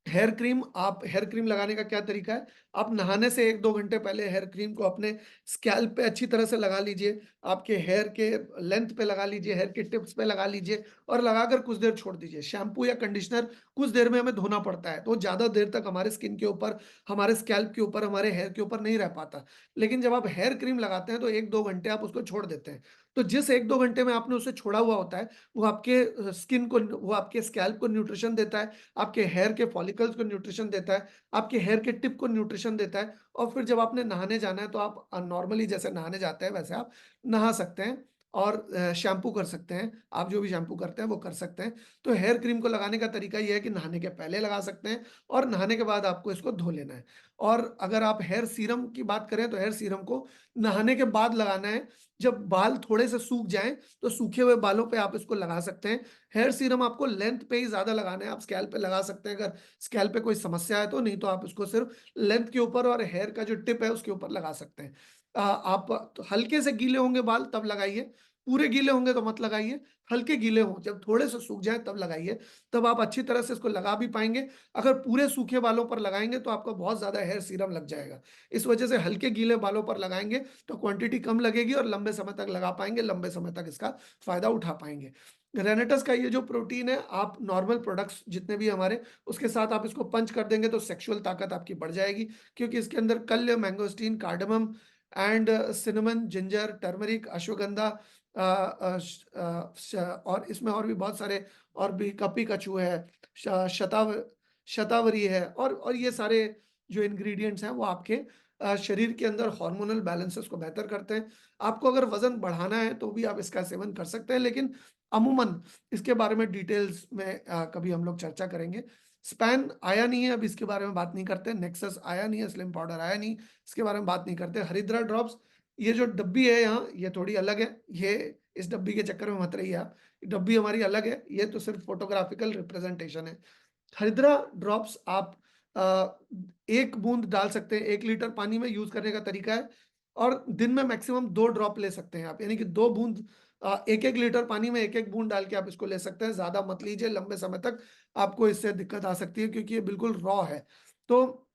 A: हेयर क्रीम लगाने का क्या तरीका है, आप नहाने से 1-2 घंटे पहले हेयर क्रीम को अपने स्कैल्प पे अच्छी तरह से लगा लीजिए। आपके हेयर के लेंथ पे लगा लीजिए, हेयर के टिप्स पे लगा लीजिए और लगाकर कुछ देर छोड़ दीजिए। शैम्पू या कंडीशनर कुछ देर में हमें धोना पड़ता है, तो ज़्यादा देर तक हमारे स्किन के ऊपर, हमारे स्कैल्प के ऊपर, हमारे हेयर के ऊपर नहीं रह पाता। लेकिन जब आप हेयर क्रीम लगाते हैं तो 1-2 घंटे आप उसको छोड़ देते हैं। तो जिस 1-2 घंटे में आपने उसे छोड़ा हुआ होता है, वो आपके स्किन को, वो आपके स्कैल्प को न्यूट्रिशन देता है, आपके हेयर के फॉलिकल्स को न्यूट्रिशन देता है, आपके हेयर के टिप को न्यूट्रिशन देता है और फिर जब आपने नहाने जाना है तो आप नॉर्मली जैसे नहाने जाते हैं वैसे आप नहा सकते हैं। और शैम्पू कर सकते हैं। आप जो भी शैम्पू करते हैं वो कर सकते हैं। तो हेयर क्रीम को लगाने का तरीका ये है कि नहाने के पहले लगा सकते हैं और नहाने के बाद आपको इसको धो लेना है। और अगर आप हेयर सीरम की बात करें तो हेयर सीरम को नहाने के बाद लगाना है। जब बाल थोड़े से सूख जाएँ तो सूखे हुए बालों पे आप इसको लगा सकते हैं। हेयर सीरम आपको लेंथ पे ही ज़्यादा लगाना है, आप स्कैल्प पे लगा सकते हैं अगर स्कैल्प पे कोई समस्या है तो, नहीं तो आप इसको सिर्फ़ लेंथ के ऊपर और हेयर का जो टिप है उसके ऊपर लगा सकते हैं। आप तो हल्के से गीले होंगे बाल तब लगाइए, पूरे गीले होंगे तो मत लगाइए, हल्के गीले हों, जब थोड़े से सूख जाएँ तब लगाइए, तब आप अच्छी तरह से इसको लगा भी पाएँगे। अगर पूरे सूखे बालों पर लगाएँगे तो आपको बहुत ज़्यादा हेयर सीरम लग जाएगा। इस वजह से हल्के गीले बालों पर लगाएँगे तो क्वांटिटी कम लगेगी और लंबे समय तक लगा पाएँगे, लंबे समय तक इसका फ़ायदा उठा पाएँगे। रेनेटस का ये जो प्रोटीन है, आप नॉर्मल प्रोडक्ट्स जितने भी हमारे, उसके साथ आप इसको पंच कर देंगे तो सेक्सुअल ताकत आपकी बढ़ जाएगी, क्योंकि इसके अंदर कल्य, mangosteen, cardamom and cinnamon, ginger, turmeric, ashwagandha और इसमें और भी बहुत सारे और भी कपी कछू है, शतावरी है और ये सारे जो इंग्रेडिएंट्स हैं वो आपके शरीर के अंदर हार्मोनल बैलेंसेस को बेहतर करते हैं। आपको अगर वज़न बढ़ाना है तो भी आप इसका सेवन कर सकते हैं, लेकिन अमूमन इसके बारे में डिटेल्स में कभी हम लोग चर्चा करेंगे। स्पैन आया नहीं है, अब इसके बारे में बात नहीं करते। नेक्सस आया नहीं है, स्लिम पाउडर आया नहीं, इसके बारे में बात नहीं करते। हरिद्रा ड्रॉप्स, ये जो डब्बी है यहाँ, ये थोड़ी अलग है। ये इस डब्बी के चक्कर में मत रहिए आप। डब्बी हमारी अलग है, ये तो सिर्फ़ फोटोग्राफिकल रिप्रेजेंटेशन है। हरिद्रा ड्रॉप्स आप 1 बूंद डाल सकते हैं, 1 लीटर पानी में यूज़ करने का तरीका है और दिन में मैक्सिमम 2 ड्रॉप ले सकते हैं आप, यानी कि 2 बूंद 1-1 लीटर पानी में 1-1 बूंद डाल के आप इसको ले सकते हैं, ज़्यादा मत लीजिए, लंबे समय तक आपको इससे दिक्कत आ सकती है क्योंकि ये बिल्कुल रॉ है। तो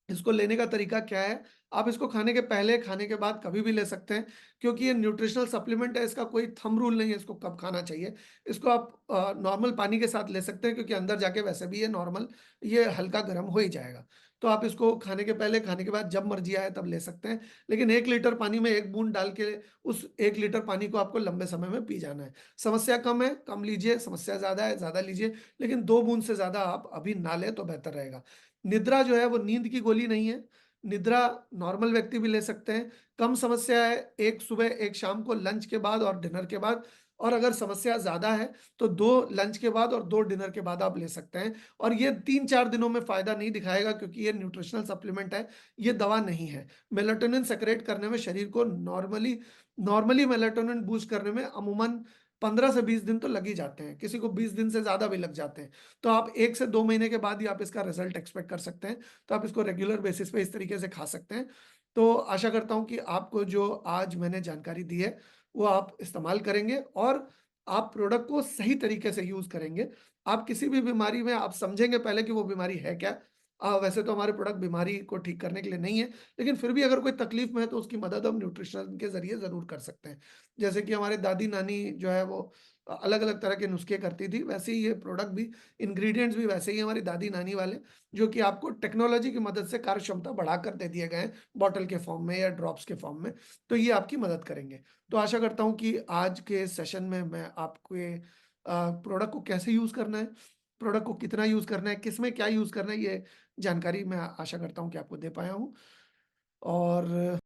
A: इसको लेने का तरीका क्या है? आप इसको खाने के पहले, खाने के बाद कभी भी ले सकते हैं, क्योंकि ये न्यूट्रिशनल सप्लीमेंट है, इसका कोई थंब रूल नहीं है इसको कब खाना चाहिए। इसको आप नॉर्मल पानी के साथ ले सकते हैं क्योंकि अंदर जाके वैसे भी ये नॉर्मल, ये हल्का गर्म हो ही जाएगा। तो आप इसको खाने के पहले, खाने के बाद जब मर्ज़ी आए तब ले सकते हैं। लेकिन 1 लीटर पानी में 1 बूंद डाल के उस 1 लीटर पानी को आपको लंबे समय में पी जाना है। समस्या कम है, कम लीजिए, समस्या ज़्यादा है, ज़्यादा लीजिए, लेकिन 2 बूंद से ज़्यादा आप अभी ना लें तो बेहतर रहेगा। निद्रा जो है वो नींद की गोली नहीं है। निद्रा नॉर्मल व्यक्ति भी ले सकते हैं। कम समस्या है, 1 सुबह, 1 शाम को लंच के बाद और डिनर के बाद, और अगर समस्या ज़्यादा है तो 2 लंच के बाद और 2 डिनर के बाद आप ले सकते हैं। और ये 3-4 दिनों में फ़ायदा नहीं दिखाएगा क्योंकि ये न्यूट्रिशनल सप्लीमेंट है, ये दवा नहीं है। मेलाटोनिन सेक्रेट करने में शरीर को नॉर्मली नॉर्मली मेलाटोनिन बूस्ट करने में अमूमन 15 से 20 दिन तो लग ही जाते हैं, किसी को 20 दिन से ज़्यादा भी लग जाते हैं। तो आप 1 से 2 महीने के बाद ही आप इसका रिज़ल्ट एक्सपेक्ट कर सकते हैं। तो आप इसको रेगुलर बेसिस पे इस तरीके से खा सकते हैं। तो आशा करता हूँ कि आपको जो आज मैंने जानकारी दी है, वो आप इस्तेमाल करेंगे और आप प्रोडक्ट को सही तरीके से यूज़ करेंगे। आप किसी भी बीमारी में आप समझेंगे पहले कि वो बीमारी है क्या? वैसे तो हमारे प्रोडक्ट बीमारी को ठीक करने के लिए नहीं है, लेकिन फिर भी अगर कोई तकलीफ में है तो उसकी मदद हम न्यूट्रिशन के ज़रिए ज़रूर कर सकते हैं। जैसे कि हमारे दादी-नानी जो है वो अलग-अलग तरह के नुस्खे करती थी, वैसे ही ये प्रोडक्ट भी, इंग्रीडिएंट्स भी वैसे ही हमारी दादी-नानी वाले, जो कि आपको टेक्नोलॉजी की मदद से कार्य क्षमता बढ़ाकर दे दिए गए हैं, बॉटल के फॉर्म में या ड्रॉप्स के फॉर्म में, तो ये आपकी मदद करेंगे। तो आशा करता हूँ कि आज के सेशन में मैं आपको ये प्रोडक्ट को कैसे यूज़ करना है, प्रोडक्ट को कितना यूज़ करना है, किसमें क्या यूज़ करना है, ये जानकारी मैं आशा करता हूँ कि आपको दे पाया हूँ। और